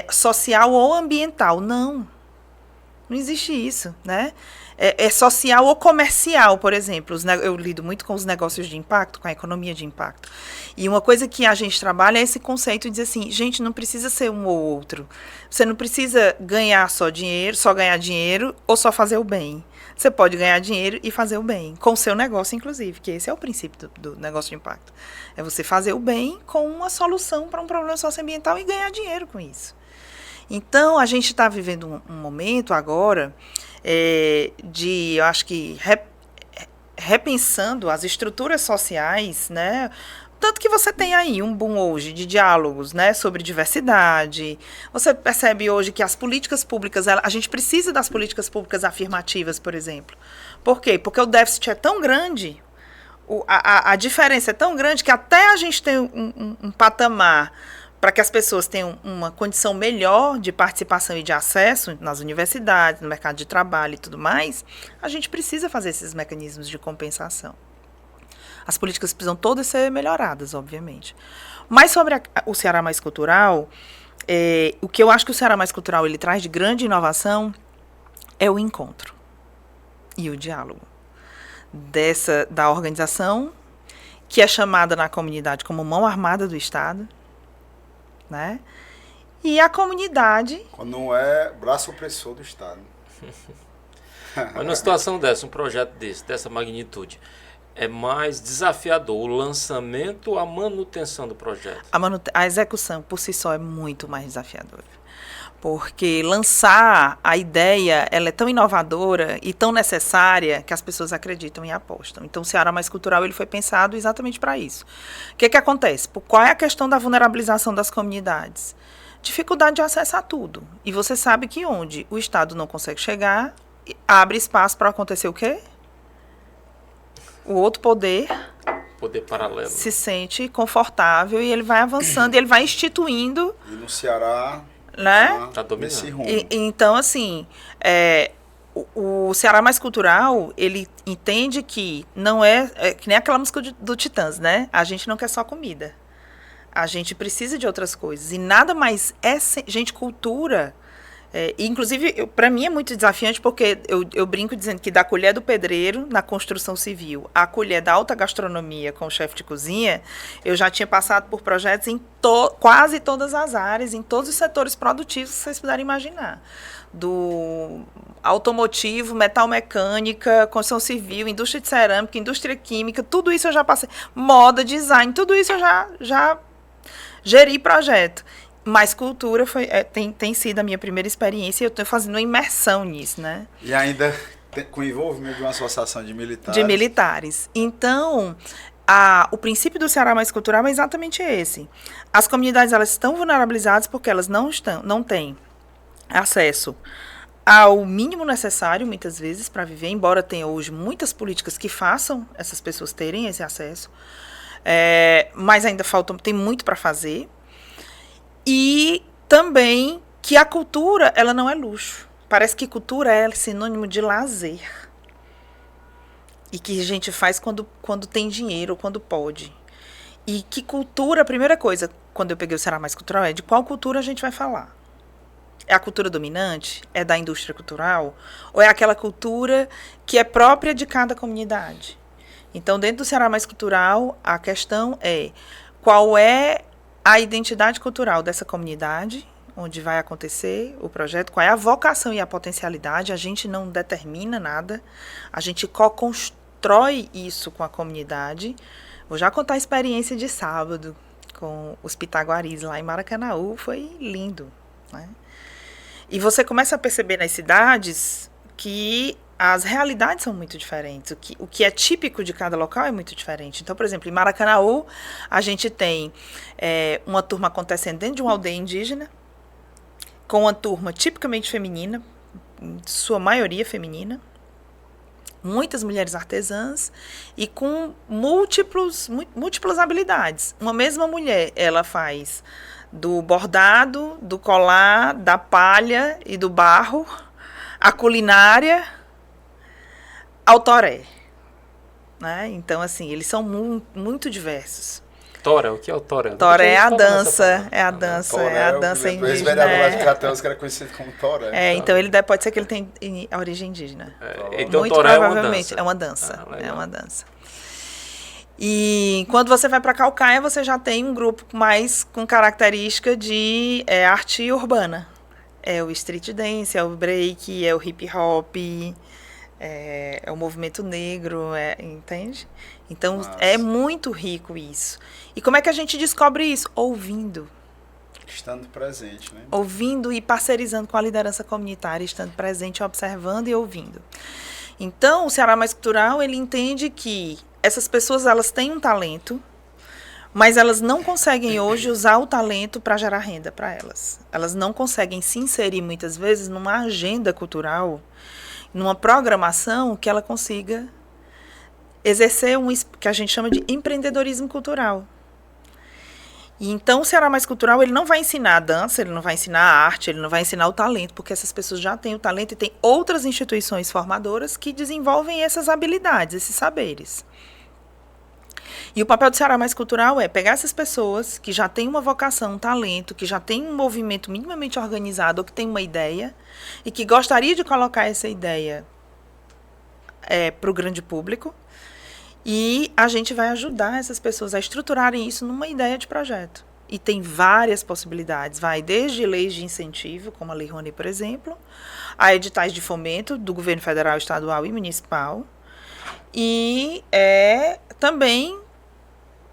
social ou ambiental. Não existe isso, né? É social ou comercial, por exemplo. Eu lido muito com os negócios de impacto, com a economia de impacto. E uma coisa que a gente trabalha é esse conceito de dizer assim, gente, não precisa ser um ou outro. Você não precisa ganhar só ganhar dinheiro ou só fazer o bem. Você pode ganhar dinheiro e fazer o bem, com o seu negócio, inclusive, que esse é o princípio do negócio de impacto. É você fazer o bem com uma solução para um problema socioambiental e ganhar dinheiro com isso. Então, a gente está vivendo um momento agora eu acho que repensando as estruturas sociais, né? Tanto que você tem aí um boom hoje de diálogos, né, sobre diversidade. Você percebe hoje que as políticas públicas, a gente precisa das políticas públicas afirmativas, por exemplo. Por quê? Porque o déficit é tão grande, a diferença é tão grande que até a gente tem um patamar para que as pessoas tenham uma condição melhor de participação e de acesso nas universidades, no mercado de trabalho e tudo mais, a gente precisa fazer esses mecanismos de compensação. As políticas precisam todas ser melhoradas, obviamente. Mas sobre o Ceará Mais Cultural, o que eu acho que o Ceará Mais Cultural ele traz de grande inovação é o encontro e o diálogo da organização, que é chamada na comunidade como mão armada do Estado, né? E a comunidade... Quando não é braço opressor do Estado. Mas numa situação dessa, um projeto dessa magnitude, é mais desafiador o lançamento ou a manutenção do projeto? A execução, por si só, é muito mais desafiadora. Porque lançar a ideia, ela é tão inovadora e tão necessária que as pessoas acreditam e apostam. Então, o Ceará Mais Cultural ele foi pensado exatamente para isso. O que acontece? Qual é a questão da vulnerabilização das comunidades? Dificuldade de acesso a tudo. E você sabe que onde o Estado não consegue chegar, abre espaço para acontecer o quê? O outro poder paralelo se sente confortável e ele vai avançando, e ele vai instituindo... E no Ceará... Né? Tá dominando. Então, assim, o Ceará Mais Cultural, ele entende que não que nem aquela música do Titãs, né? A gente não quer só comida. A gente precisa de outras coisas. E nada mais gente, cultura... inclusive, para mim é muito desafiante, porque eu brinco dizendo que da colher do pedreiro na construção civil, a colher da alta gastronomia com o chefe de cozinha, eu já tinha passado por projetos em quase todas as áreas, em todos os setores produtivos que vocês puderem imaginar. Do automotivo, metal mecânica, construção civil, indústria de cerâmica, indústria química, tudo isso eu já passei. Moda, design, tudo isso eu já geri projeto. Mas cultura tem sido a minha primeira experiência e eu estou fazendo uma imersão nisso, né? E ainda com o envolvimento de uma associação de militares. De militares. Então, o princípio do Ceará Mais Cultural é exatamente esse. As comunidades elas estão vulnerabilizadas porque elas não têm acesso ao mínimo necessário, muitas vezes, para viver, embora tenha hoje muitas políticas que façam essas pessoas terem esse acesso. Mas ainda tem muito para fazer. E também que a cultura, ela não é luxo. Parece que cultura é sinônimo de lazer. E que a gente faz quando tem dinheiro ou quando pode. E que cultura, a primeira coisa, quando eu peguei o Ceará Mais Cultural, é de qual cultura a gente vai falar. É a cultura dominante? É da indústria cultural? Ou é aquela cultura que é própria de cada comunidade? Então, dentro do Ceará Mais Cultural, a questão é qual é a identidade cultural dessa comunidade, onde vai acontecer o projeto, qual é a vocação e a potencialidade. A gente não determina nada, a gente co-constrói isso com a comunidade. Vou já contar a experiência de sábado com os Pitaguaris lá em Maracanaú, foi lindo, né? E você começa a perceber nas cidades que as realidades são muito diferentes. O que é típico de cada local é muito diferente. Então, por exemplo, em Maracanaú, a gente tem uma turma acontecendo dentro de uma aldeia indígena, com uma turma tipicamente feminina, em sua maioria feminina, muitas mulheres artesãs e com múltiplas habilidades. Uma mesma mulher, ela faz do bordado, do colar, da palha e do barro, a culinária, ao toré, né? Então, assim, eles são muito diversos. Tora, o que é o Tora? Tora é a dança, indígena. Lá de Crateus, que era conhecido como Tora. Então ele pode ser que ele tenha origem indígena. Então muito Tora provavelmente é uma dança. É uma dança. E quando você vai para Caucaia, você já tem um grupo mais com característica de arte urbana. É o street dance, é o break, é o hip hop, é o movimento negro, entende? Então, nossa, é muito rico isso. E como é que a gente descobre isso? Ouvindo. Estando presente, né? Ouvindo e parcerizando com a liderança comunitária, estando presente, observando e ouvindo. Então, o Ceará Mais Cultural, ele entende que essas pessoas, elas têm um talento, mas elas não conseguem hoje usar o talento para gerar renda para elas. Elas não conseguem se inserir, muitas vezes, numa agenda cultural, numa programação que ela consiga exercer que a gente chama de empreendedorismo cultural. E então o Ceará Mais Cultural, ele não vai ensinar a dança, ele não vai ensinar a arte, ele não vai ensinar o talento, porque essas pessoas já têm o talento e tem outras instituições formadoras que desenvolvem essas habilidades, esses saberes. E o papel do Ceará Mais Cultural é pegar essas pessoas que já têm uma vocação, um talento, que já têm um movimento minimamente organizado ou que têm uma ideia e que gostaria de colocar essa ideia para o grande público, e a gente vai ajudar essas pessoas a estruturarem isso numa ideia de projeto. E tem várias possibilidades, vai desde leis de incentivo, como a Lei Rouanet, por exemplo, a editais de fomento do governo federal, estadual e municipal, e também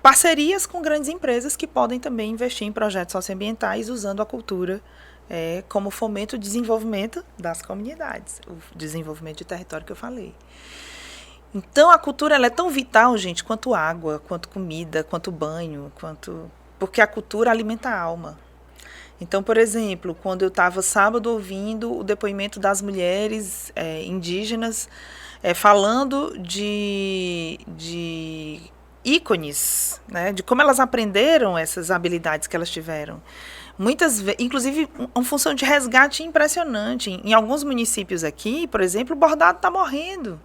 parcerias com grandes empresas que podem também investir em projetos socioambientais usando a cultura como fomento e desenvolvimento das comunidades, o desenvolvimento de território que eu falei. Então, a cultura ela é tão vital, gente, quanto água, quanto comida, quanto banho, porque a cultura alimenta a alma. Então, por exemplo, quando eu estava sábado ouvindo o depoimento das mulheres indígenas falando de ícones, né, de como elas aprenderam essas habilidades que elas tiveram. Muitas vezes, inclusive, uma função de resgate impressionante. Em alguns municípios aqui, por exemplo, o bordado está morrendo.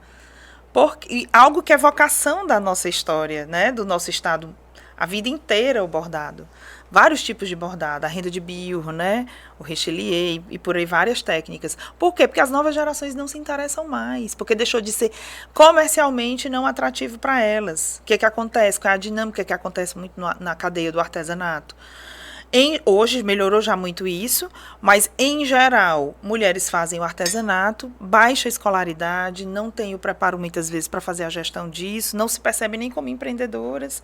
Porque algo que é vocação da nossa história, né, do nosso estado, a vida inteira o bordado. Vários tipos de bordado, a renda de biurro, né, o rechelier e por aí várias técnicas. Por quê? Porque as novas gerações não se interessam mais, porque deixou de ser comercialmente não atrativo para elas. O que acontece? Qual é a dinâmica que acontece muito na cadeia do artesanato? Hoje melhorou já muito isso, mas, em geral, mulheres fazem o artesanato, baixa escolaridade, não têm o preparo, muitas vezes, para fazer a gestão disso, não se percebem nem como empreendedoras.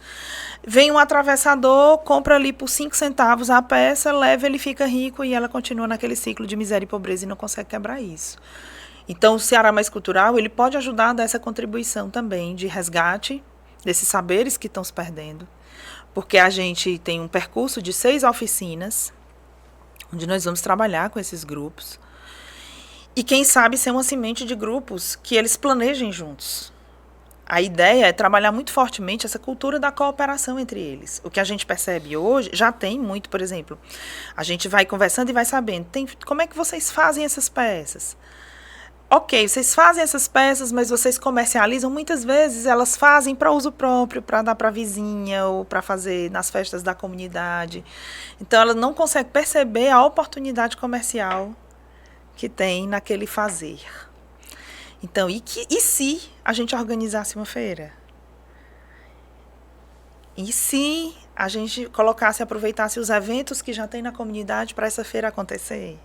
Vem um atravessador, compra ali por 5 centavos a peça, leva, ele fica rico e ela continua naquele ciclo de miséria e pobreza e não consegue quebrar isso. Então, o Ceará Mais Cultural, ele pode ajudar a dar essa contribuição também de resgate desses saberes que estão se perdendo. Porque a gente tem um percurso de 6 oficinas, onde nós vamos trabalhar com esses grupos. E quem sabe ser uma semente de grupos que eles planejem juntos. A ideia é trabalhar muito fortemente essa cultura da cooperação entre eles. O que a gente percebe hoje, já tem muito, por exemplo, a gente vai conversando e vai sabendo, como é que vocês fazem essas peças? Ok, vocês fazem essas peças, mas vocês comercializam, muitas vezes elas fazem para uso próprio, para dar para a vizinha ou para fazer nas festas da comunidade. Então, ela não consegue perceber a oportunidade comercial que tem naquele fazer. Então, e se a gente organizasse uma feira? E se a gente colocasse, aproveitasse os eventos que já tem na comunidade para essa feira acontecer?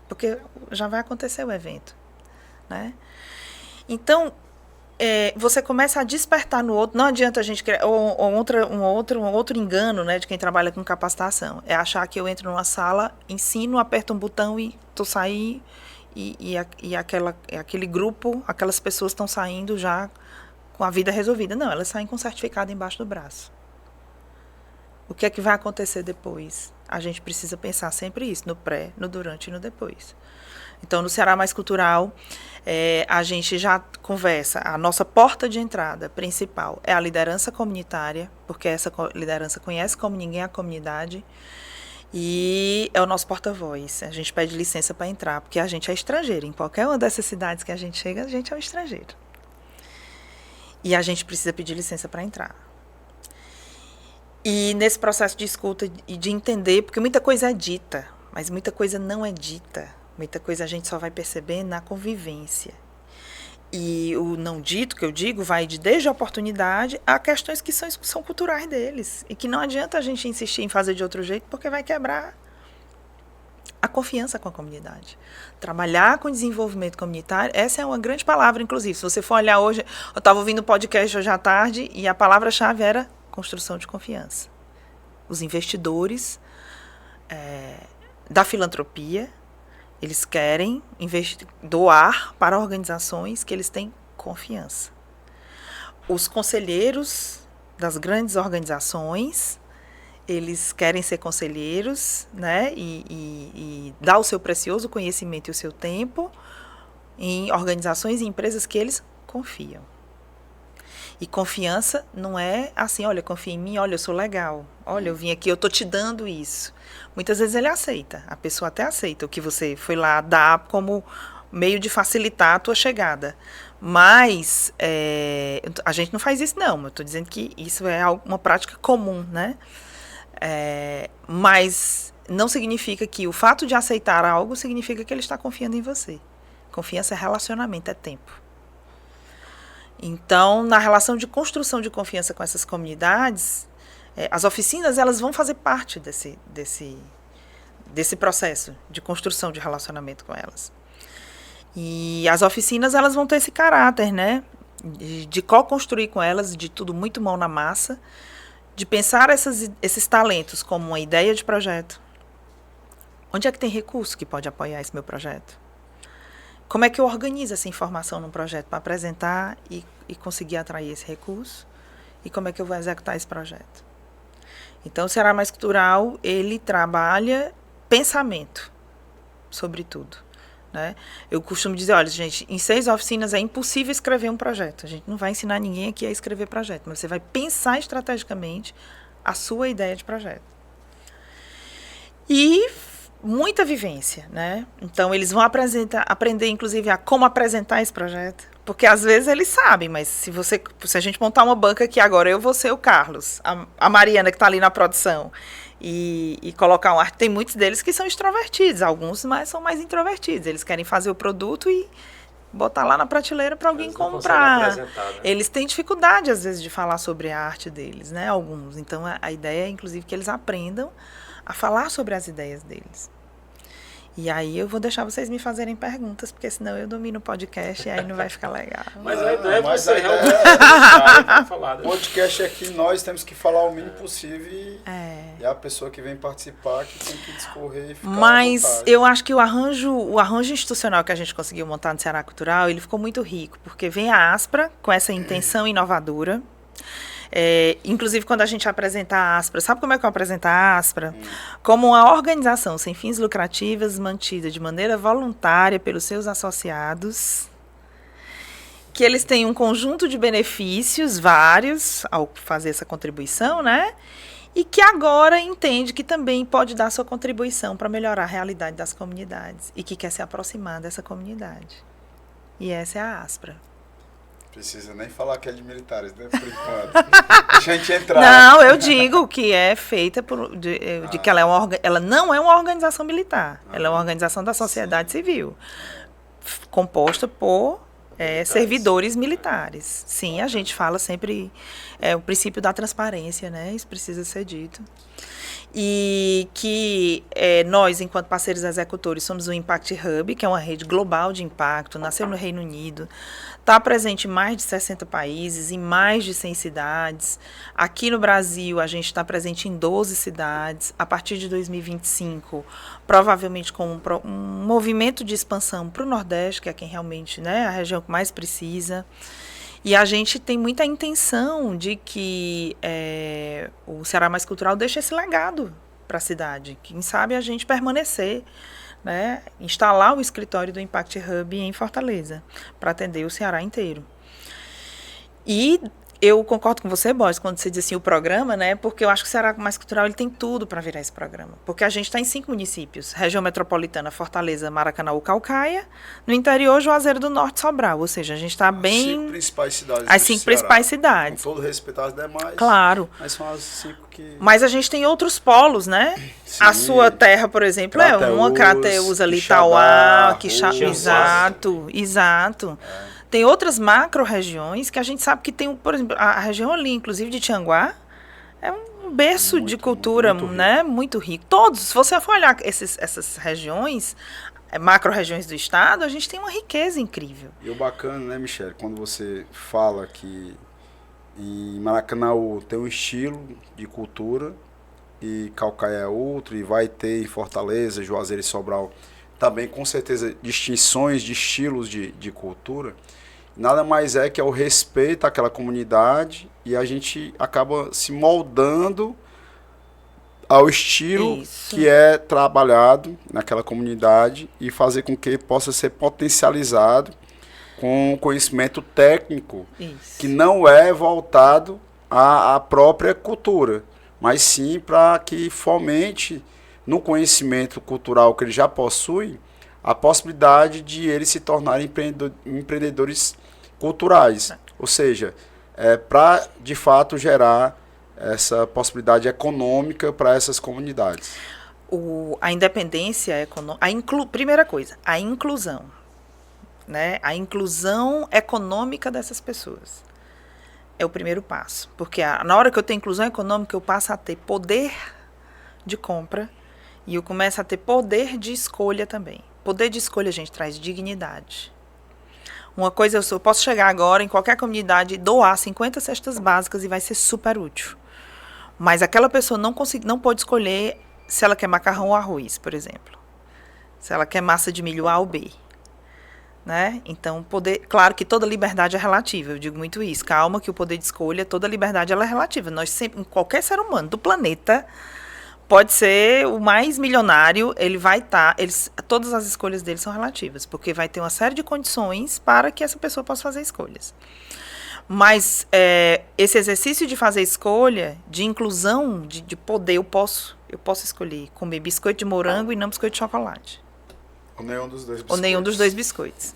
Porque já vai acontecer o evento. Né? Então, você começa a despertar no outro. Não adianta a gente criar um outro engano, né, de quem trabalha com capacitação. É achar que eu entro numa sala, ensino, aperto um botão e estou saindo e aquele grupo, aquelas pessoas estão saindo já com a vida resolvida. Não, elas saem com certificado embaixo do braço. O que é que vai acontecer depois? A gente precisa pensar sempre isso, no pré, no durante e no depois. Então, no Ceará Mais Cultural, a gente já conversa, a nossa porta de entrada principal é a liderança comunitária, porque essa liderança conhece como ninguém a comunidade, e é o nosso porta-voz. A gente pede licença para entrar, porque a gente é estrangeiro. Em qualquer uma dessas cidades que a gente chega, a gente é um estrangeiro. E a gente precisa pedir licença para entrar. E nesse processo de escuta e de entender, porque muita coisa é dita, mas muita coisa não é dita. Muita coisa a gente só vai perceber na convivência. E o não dito, que eu digo, vai desde a oportunidade a questões que são culturais deles. E que não adianta a gente insistir em fazer de outro jeito, porque vai quebrar a confiança com a comunidade. Trabalhar com desenvolvimento comunitário, essa é uma grande palavra, inclusive. Se você for olhar hoje, eu estava ouvindo um podcast hoje à tarde, e a palavra-chave era construção de confiança. Os investidores da filantropia, eles querem doar para organizações que eles têm confiança. Os conselheiros das grandes organizações, eles querem ser conselheiros, né, e dar o seu precioso conhecimento e o seu tempo em organizações e empresas que eles confiam. E confiança não é assim, olha, confia em mim, olha, eu sou legal, olha, eu vim aqui, eu estou te dando isso. Muitas vezes ele aceita, a pessoa até aceita o que você foi lá dar como meio de facilitar a tua chegada. Mas a gente não faz isso, não. Eu estou dizendo que isso é uma prática comum, né? Mas não significa que o fato de aceitar algo significa que ele está confiando em você. Confiança é relacionamento, é tempo. Então, na relação de construção de confiança com essas comunidades, as oficinas elas vão fazer parte desse processo de construção de relacionamento com elas. E as oficinas elas vão ter esse caráter, né, de co-construir com elas, de tudo muito mão na massa, de pensar esses talentos como uma ideia de projeto. Onde é que tem recurso que pode apoiar esse meu projeto? Como é que eu organizo essa informação num projeto para apresentar e conseguir atrair esse recurso? E como é que eu vou executar esse projeto? Então, o Ceará Mais Cultural, ele trabalha pensamento, sobretudo. Né? Eu costumo dizer, olha, gente, em 6 oficinas é impossível escrever um projeto. A gente não vai ensinar ninguém aqui a escrever projeto, mas você vai pensar estrategicamente a sua ideia de projeto. E muita vivência, né? Então, eles vão aprender, inclusive, a como apresentar esse projeto. Porque, às vezes, eles sabem, mas se a gente montar uma banca aqui agora, eu vou ser o Carlos, a Mariana, que está ali na produção, e colocar um arte, tem muitos deles que são extrovertidos, alguns são mais introvertidos. Eles querem fazer o produto e botar lá na prateleira para alguém comprar. Né? Eles têm dificuldade, às vezes, de falar sobre a arte deles, né? Alguns. Então, a ideia é, inclusive, que eles aprendam a falar sobre as ideias deles. E aí eu vou deixar vocês me fazerem perguntas, porque senão eu domino o podcast e aí não vai ficar legal. Mas a ideia é você realmente falar. O podcast aqui nós temos que falar o mínimo possível e a pessoa que vem participar que tem que discorrer e ficar Mas eu acho que o arranjo institucional que a gente conseguiu montar no Ceará Cultural, ele ficou muito rico, porque vem a Aspra com essa intenção inovadora. Inclusive, quando a gente apresenta a Aspra, sabe como é que eu apresento a Aspra? Como uma organização sem fins lucrativos, mantida de maneira voluntária pelos seus associados, que eles têm um conjunto de benefícios, vários, ao fazer essa contribuição, né? E que agora entende que também pode dar sua contribuição para melhorar a realidade das comunidades e que quer se aproximar dessa comunidade. E essa é a Aspra. Precisa nem falar que é de militares, né? Por enquanto. Deixa a gente entrar. Não, eu digo que é feita de que ela não é uma organização militar. Ela é uma organização da sociedade civil, composta por servidores militares. Sim, a gente fala sempre o princípio da transparência, né? Isso precisa ser dito. E que nós, enquanto parceiros executores, somos o Impact Hub, que é uma rede global de impacto, nasceu no Reino Unido, está presente em mais de 60 países, em mais de 100 cidades. Aqui no Brasil, a gente está presente em 12 cidades. A partir de 2025, provavelmente com um movimento de expansão para o Nordeste, que é quem realmente, né, a região que mais precisa. E a gente tem muita intenção de que o Ceará Mais Cultural deixe esse legado para a cidade. Quem sabe a gente permanecer, né, instalar o escritório do Impact Hub em Fortaleza, para atender o Ceará inteiro. E Eu concordo com você, Boris, quando você diz assim o programa, né? Porque eu acho que o Ceará Mais Cultural ele tem tudo para virar esse programa. Porque a gente está em 5 municípios: região metropolitana, Fortaleza, Maracanaú, Caucaia, no interior, Juazeiro do Norte, Sobral. Ou seja, a gente está bem... As 5 principais cidades As 5 principais cidades. Com todo respeito às demais. Claro. Mas são as 5 que... Mas a gente tem outros polos, né? Sim. A sua terra, por exemplo, é uma Crateús ali, Itauá, exato, exato. Tem outras macro-regiões que a gente sabe que tem, por exemplo, a região ali, inclusive de Tianguá, é um berço de cultura, né? Muito rico. Todos, se você for olhar essas regiões, macro-regiões do estado, a gente tem uma riqueza incrível. E o bacana, né, Michele, quando você fala que em Maracanaú tem um estilo de cultura e Caucaia é outro, e vai ter em Fortaleza, Juazeiro e Sobral também, com certeza, distinções de estilos de cultura. Nada mais é que é o respeito àquela comunidade e a gente acaba se moldando ao estilo que é trabalhado naquela comunidade e fazer com que possa ser potencializado com conhecimento técnico que não é voltado à própria cultura, mas sim para que fomente no conhecimento cultural que ele já possui a possibilidade de eles se tornarem empreendedores culturais, ou seja, para de fato gerar essa possibilidade econômica para essas comunidades. A independência econômica, primeira coisa, a inclusão, né? A inclusão econômica dessas pessoas é o primeiro passo, porque na hora que eu tenho inclusão econômica, eu passo a ter poder de compra e eu começo a ter poder de escolha também. Poder de escolha, gente, traz dignidade. Uma coisa, eu posso chegar agora em qualquer comunidade e doar 50 cestas básicas e vai ser super útil. Mas aquela pessoa não pode escolher se ela quer macarrão ou arroz, por exemplo. Se ela quer massa de milho A ou B. Né? Então, claro que toda liberdade é relativa, eu digo muito isso. Calma que o poder de escolha, toda liberdade ela é relativa. Nós sempre, qualquer ser humano do planeta, pode ser o mais milionário, ele vai estar... todas as escolhas dele são relativas, porque vai ter uma série de condições para que essa pessoa possa fazer escolhas. Mas esse exercício de fazer escolha, de inclusão, de poder, eu posso escolher comer biscoito de morango e não biscoito de chocolate. Ou nenhum dos dois biscoitos. Ou nenhum dos dois biscoitos.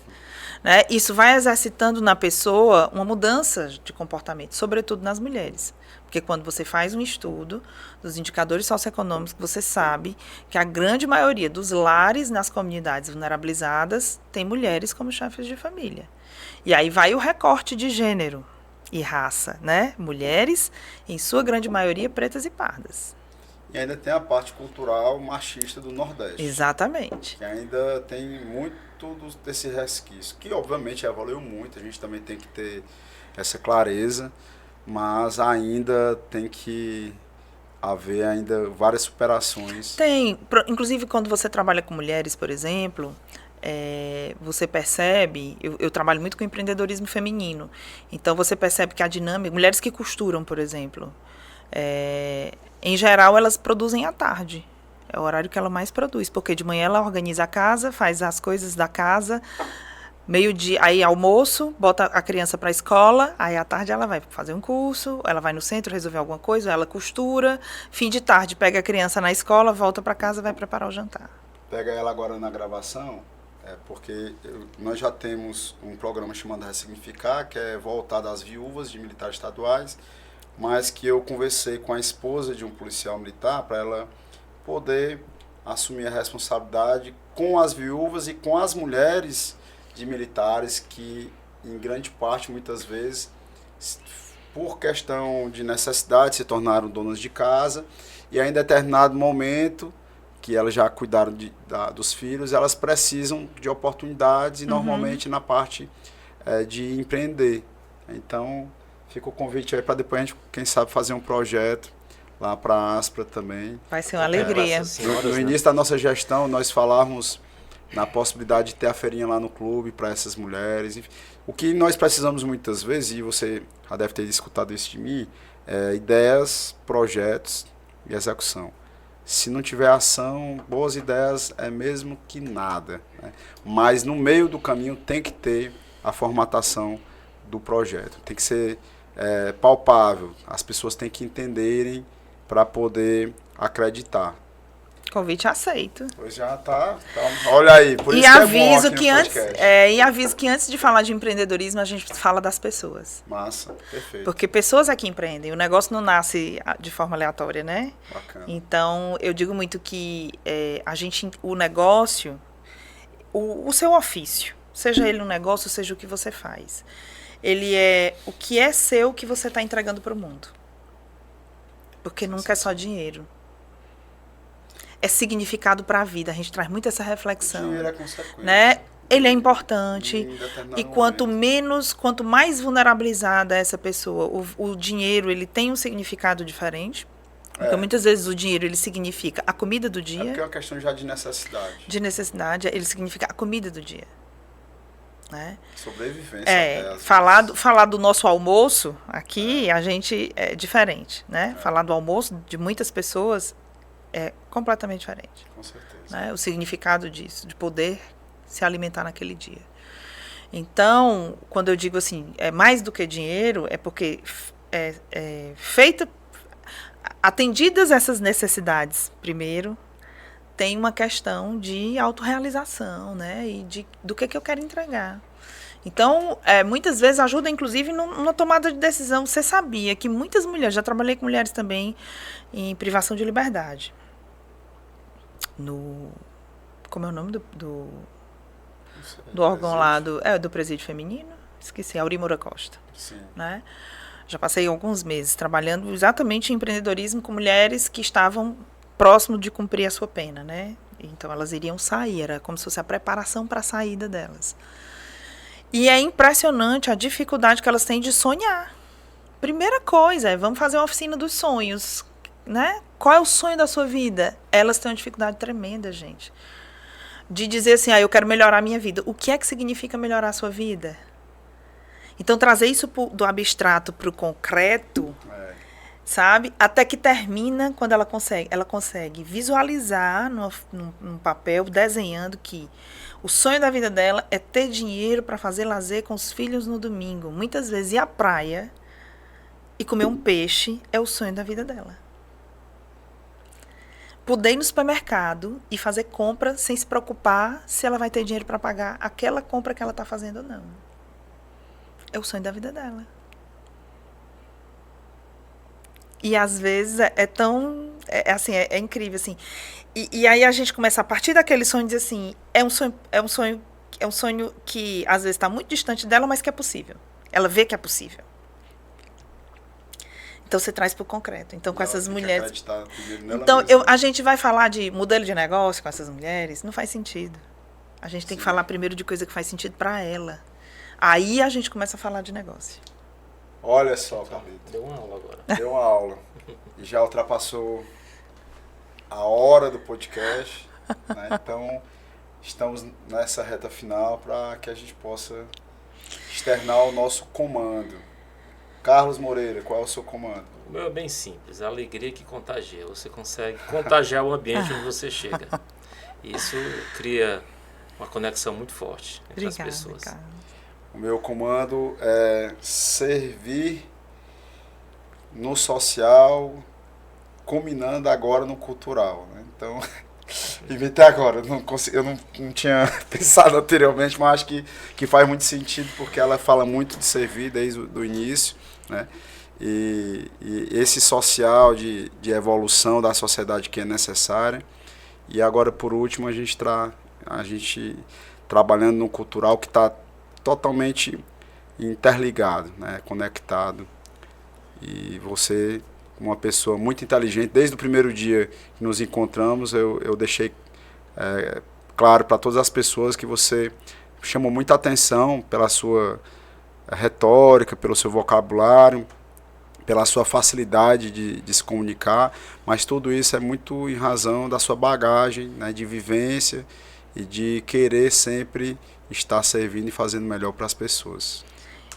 Né? Isso vai exercitando na pessoa uma mudança de comportamento, sobretudo nas mulheres. Porque quando você faz um estudo dos indicadores socioeconômicos, você sabe que a grande maioria dos lares nas comunidades vulnerabilizadas tem mulheres como chefes de família. E aí vai o recorte de gênero e raça, né? Mulheres, em sua grande maioria, pretas e pardas. E ainda tem a parte cultural machista do Nordeste. Exatamente. Que ainda tem muito desse resquício, que obviamente evoluiu muito, a gente também tem que ter essa clareza, mas ainda tem que haver ainda várias superações. Tem, inclusive quando você trabalha com mulheres, por exemplo, você percebe, eu trabalho muito com empreendedorismo feminino, então você percebe que a dinâmica, mulheres que costuram, por exemplo, em geral elas produzem à tarde, é o horário que ela mais produz, porque de manhã ela organiza a casa, faz as coisas da casa, meio-dia, aí almoço, bota a criança para a escola, aí à tarde ela vai fazer um curso, ela vai no centro resolver alguma coisa, ela costura, fim de tarde pega a criança na escola, volta para casa, vai preparar o jantar. Pega ela agora na gravação, porque nós já temos um programa chamado Ressignificar, que é voltado às viúvas de militares estaduais, mas que eu conversei com a esposa de um policial militar para ela poder assumir a responsabilidade com as viúvas e com as mulheres de militares que, em grande parte, muitas vezes, por questão de necessidade, se tornaram donas de casa e em determinado momento que elas já cuidaram dos filhos, elas precisam de oportunidades e normalmente na parte de empreender. Então, fica o convite aí para depois a gente, quem sabe, fazer um projeto lá para a Aspra também. Vai ser uma alegria. No início da nossa gestão, nós falávamos na possibilidade de ter a feirinha lá no clube para essas mulheres. Enfim, o que nós precisamos muitas vezes, e você já deve ter escutado isso de mim, é ideias, projetos e execução. Se não tiver ação, boas ideias é mesmo que nada. Né? Mas no meio do caminho tem que ter a formatação do projeto. Tem que ser palpável. As pessoas têm que entenderem para poder acreditar. Convite aceito. Pois já tá. Olha aí, por isso que é bom aqui no podcast. E aviso que antes de falar de empreendedorismo, a gente fala das pessoas. Massa, perfeito. Porque pessoas é que empreendem. O negócio não nasce de forma aleatória, né? Bacana. Então, eu digo muito que o negócio, o seu ofício, seja ele um negócio, seja o que você faz, ele é o que é seu que você está entregando para o mundo. Porque nunca é só dinheiro. É significado para a vida. A gente traz muito essa reflexão. O dinheiro é consequência. Né? Ele é importante. E quanto mais vulnerabilizada é essa pessoa, o dinheiro ele tem um significado diferente. Porque muitas vezes o dinheiro ele significa a comida do dia. Porque é uma questão já de necessidade. De necessidade, ele significa a comida do dia. Né? Sobrevivência. Falar do nosso almoço aqui, a gente é diferente. Né? Falar do almoço de muitas pessoas é completamente diferente. Com certeza. Né? O significado disso, de poder se alimentar naquele dia. Então, quando eu digo assim, é mais do que dinheiro, é porque atendidas essas necessidades, primeiro, tem uma questão de autorrealização, né? E do que eu quero entregar. Então, muitas vezes ajuda, inclusive, na tomada de decisão. Você sabia que muitas mulheres, já trabalhei com mulheres também em privação de liberdade. Como é o nome do órgão lá do presídio feminino? Esqueci, Aurimora Costa. Sim. Né? Já passei alguns meses trabalhando exatamente em empreendedorismo com mulheres que estavam próximo de cumprir a sua pena, né? Então elas iriam sair, era como se fosse a preparação para a saída delas. E é impressionante a dificuldade que elas têm de sonhar. Primeira coisa, vamos fazer uma oficina dos sonhos, né? Qual é o sonho da sua vida? Elas têm uma dificuldade tremenda, gente. De dizer assim, eu quero melhorar a minha vida. O que é que significa melhorar a sua vida? Então, trazer isso do abstrato para o concreto, sabe? Até que termina quando ela consegue visualizar num papel, desenhando que o sonho da vida dela é ter dinheiro para fazer lazer com os filhos no domingo. Muitas vezes ir à praia e comer um peixe é o sonho da vida dela. Poder ir no supermercado e fazer compra sem se preocupar se ela vai ter dinheiro para pagar aquela compra que ela está fazendo ou não. É o sonho da vida dela. E às vezes é incrível, assim. E aí a gente começa a partir daquele sonho dizer assim, é um sonho que às vezes está muito distante dela, mas que é possível. Ela vê que é possível. Então você traz para o concreto. Então com essas mulheres. Então a gente vai falar de modelo de negócio com essas mulheres, não faz sentido. A gente tem que falar primeiro de coisa que faz sentido para ela. Aí a gente começa a falar de negócio. Olha só, Carlito. Deu uma aula agora. Deu uma aula. E já ultrapassou a hora do podcast. Né? Então, estamos nessa reta final para que a gente possa externar o nosso comando. Carlos Moreira, qual é o seu comando? O meu é bem simples. A alegria que contagia. Você consegue contagiar o ambiente onde você chega. Isso cria uma conexão muito forte entre as pessoas. Cara. O meu comando é servir no social, combinando agora no cultural. Né? Então, inventei agora. Eu não tinha pensado anteriormente, mas acho que faz muito sentido, porque ela fala muito de servir desde o início. Né? E esse social de evolução da sociedade que é necessária. E agora, por último, a gente trabalhando no cultural que está totalmente interligado, né, conectado. E você, uma pessoa muito inteligente, desde o primeiro dia que nos encontramos, eu deixei claro para todas as pessoas que você chamou muita atenção pela sua retórica, pelo seu vocabulário, pela sua facilidade de se comunicar, mas tudo isso é muito em razão da sua bagagem, né, de vivência e de querer sempre estar servindo e fazendo melhor para as pessoas.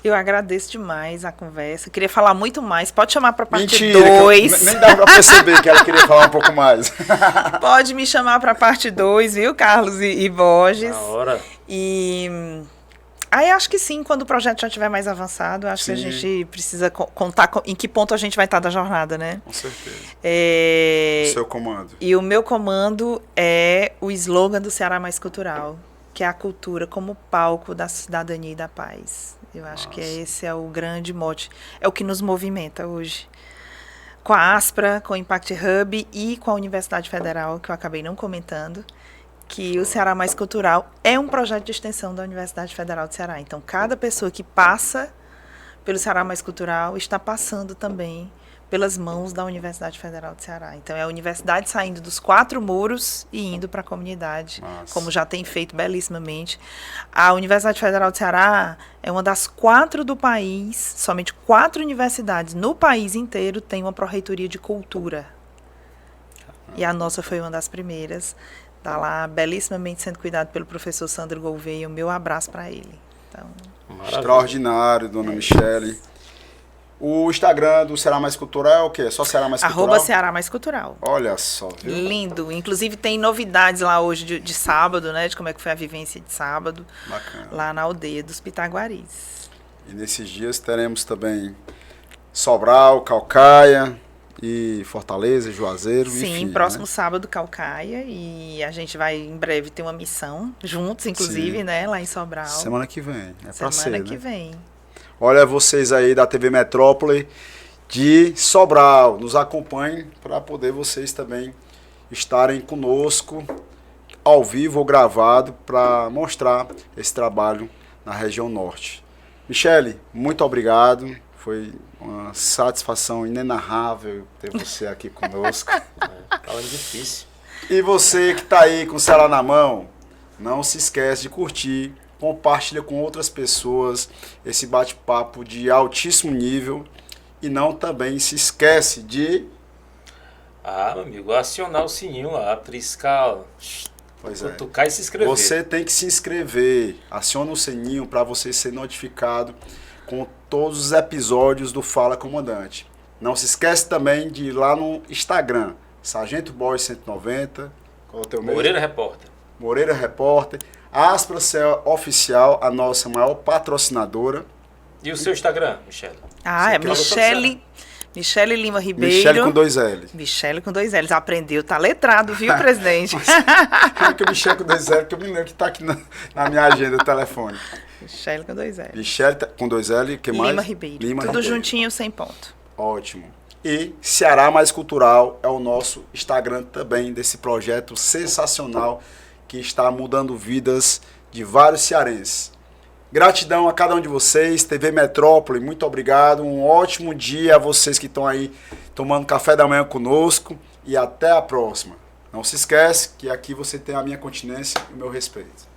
Eu agradeço demais a conversa. Queria falar muito mais. Pode chamar para a parte 2. Nem dá para perceber que ela queria falar um pouco mais. Pode me chamar para a parte 2, viu, Carlos e Borges? Na hora. E Aí acho que sim, quando o projeto já estiver mais avançado, acho que a gente precisa contar em que ponto a gente vai estar da jornada, né? Com certeza. O seu comando. E o meu comando é o slogan do Ceará Mais Cultural, que é a cultura como palco da cidadania e da paz. Eu acho que esse é o grande mote, é o que nos movimenta hoje. Com a Aspra, com o Impact Hub e com a Universidade Federal, que eu acabei não comentando, que o Ceará Mais Cultural é um projeto de extensão da Universidade Federal do Ceará. Então, cada pessoa que passa pelo Ceará Mais Cultural está passando também pelas mãos da Universidade Federal do Ceará. Então, é a universidade saindo dos 4 muros e indo para a comunidade, como já tem feito belíssimamente. A Universidade Federal do Ceará é uma das 4 do país, somente 4 universidades no país inteiro têm uma pró-reitoria de cultura. E a nossa foi uma das primeiras. Está lá belíssimamente sendo cuidado pelo professor Sandro Gouveia. O meu abraço para ele. Então, extraordinário, dona Michele. O Instagram do Ceará Mais Cultural é o quê? Só Ceará Mais Cultural? @Ceará Mais Cultural. Olha só, viu? Lindo. Inclusive tem novidades lá hoje de sábado, né? De como é que foi a vivência de sábado. Bacana. Lá na aldeia dos Pitaguaris. E nesses dias teremos também Sobral, Caucaia e Fortaleza, Juazeiro, Sim, enfim, próximo sábado, Caucaia. E a gente vai em breve ter uma missão juntos, inclusive, né? Lá em Sobral. Semana que vem. É pra ser, Semana né? que vem. Olha vocês aí da TV Metrópole de Sobral, nos acompanhem para poder vocês também estarem conosco ao vivo ou gravado para mostrar esse trabalho na região norte. Michele, muito obrigado, foi uma satisfação inenarrável ter você aqui conosco. Tava difícil. E você que está aí com o celular na mão, não se esquece de curtir, compartilha com outras pessoas esse bate-papo de altíssimo nível e não também se esquece de... meu amigo, acionar o sininho lá, triscar, cutucar e se inscrever. Você tem que se inscrever, aciona o sininho para você ser notificado com todos os episódios do Fala Comandante. Não se esquece também de ir lá no Instagram, Sargento Boy 190, qual é o teu mesmo? Moreira Repórter. Moreira Repórter. Aspra Céu Oficial, a nossa maior patrocinadora. E o seu Instagram, Michele? É Michele Lima Ribeiro. Michele com 2 L. Michele com 2 L's. Aprendeu, tá letrado, viu, presidente? É que o Michele com 2 L, que eu me lembro que tá aqui na minha agenda telefônica. Michele com 2 L. Michele com 2 L, o que mais? Lima Ribeiro. Tudo juntinho, sem ponto. Ótimo. E Ceará Mais Cultural é o nosso Instagram também desse projeto sensacional que está mudando vidas de vários cearenses. Gratidão a cada um de vocês, TV Metrópole, muito obrigado, um ótimo dia a vocês que estão aí tomando café da manhã conosco e até a próxima. Não se esquece que aqui você tem a minha continência e o meu respeito.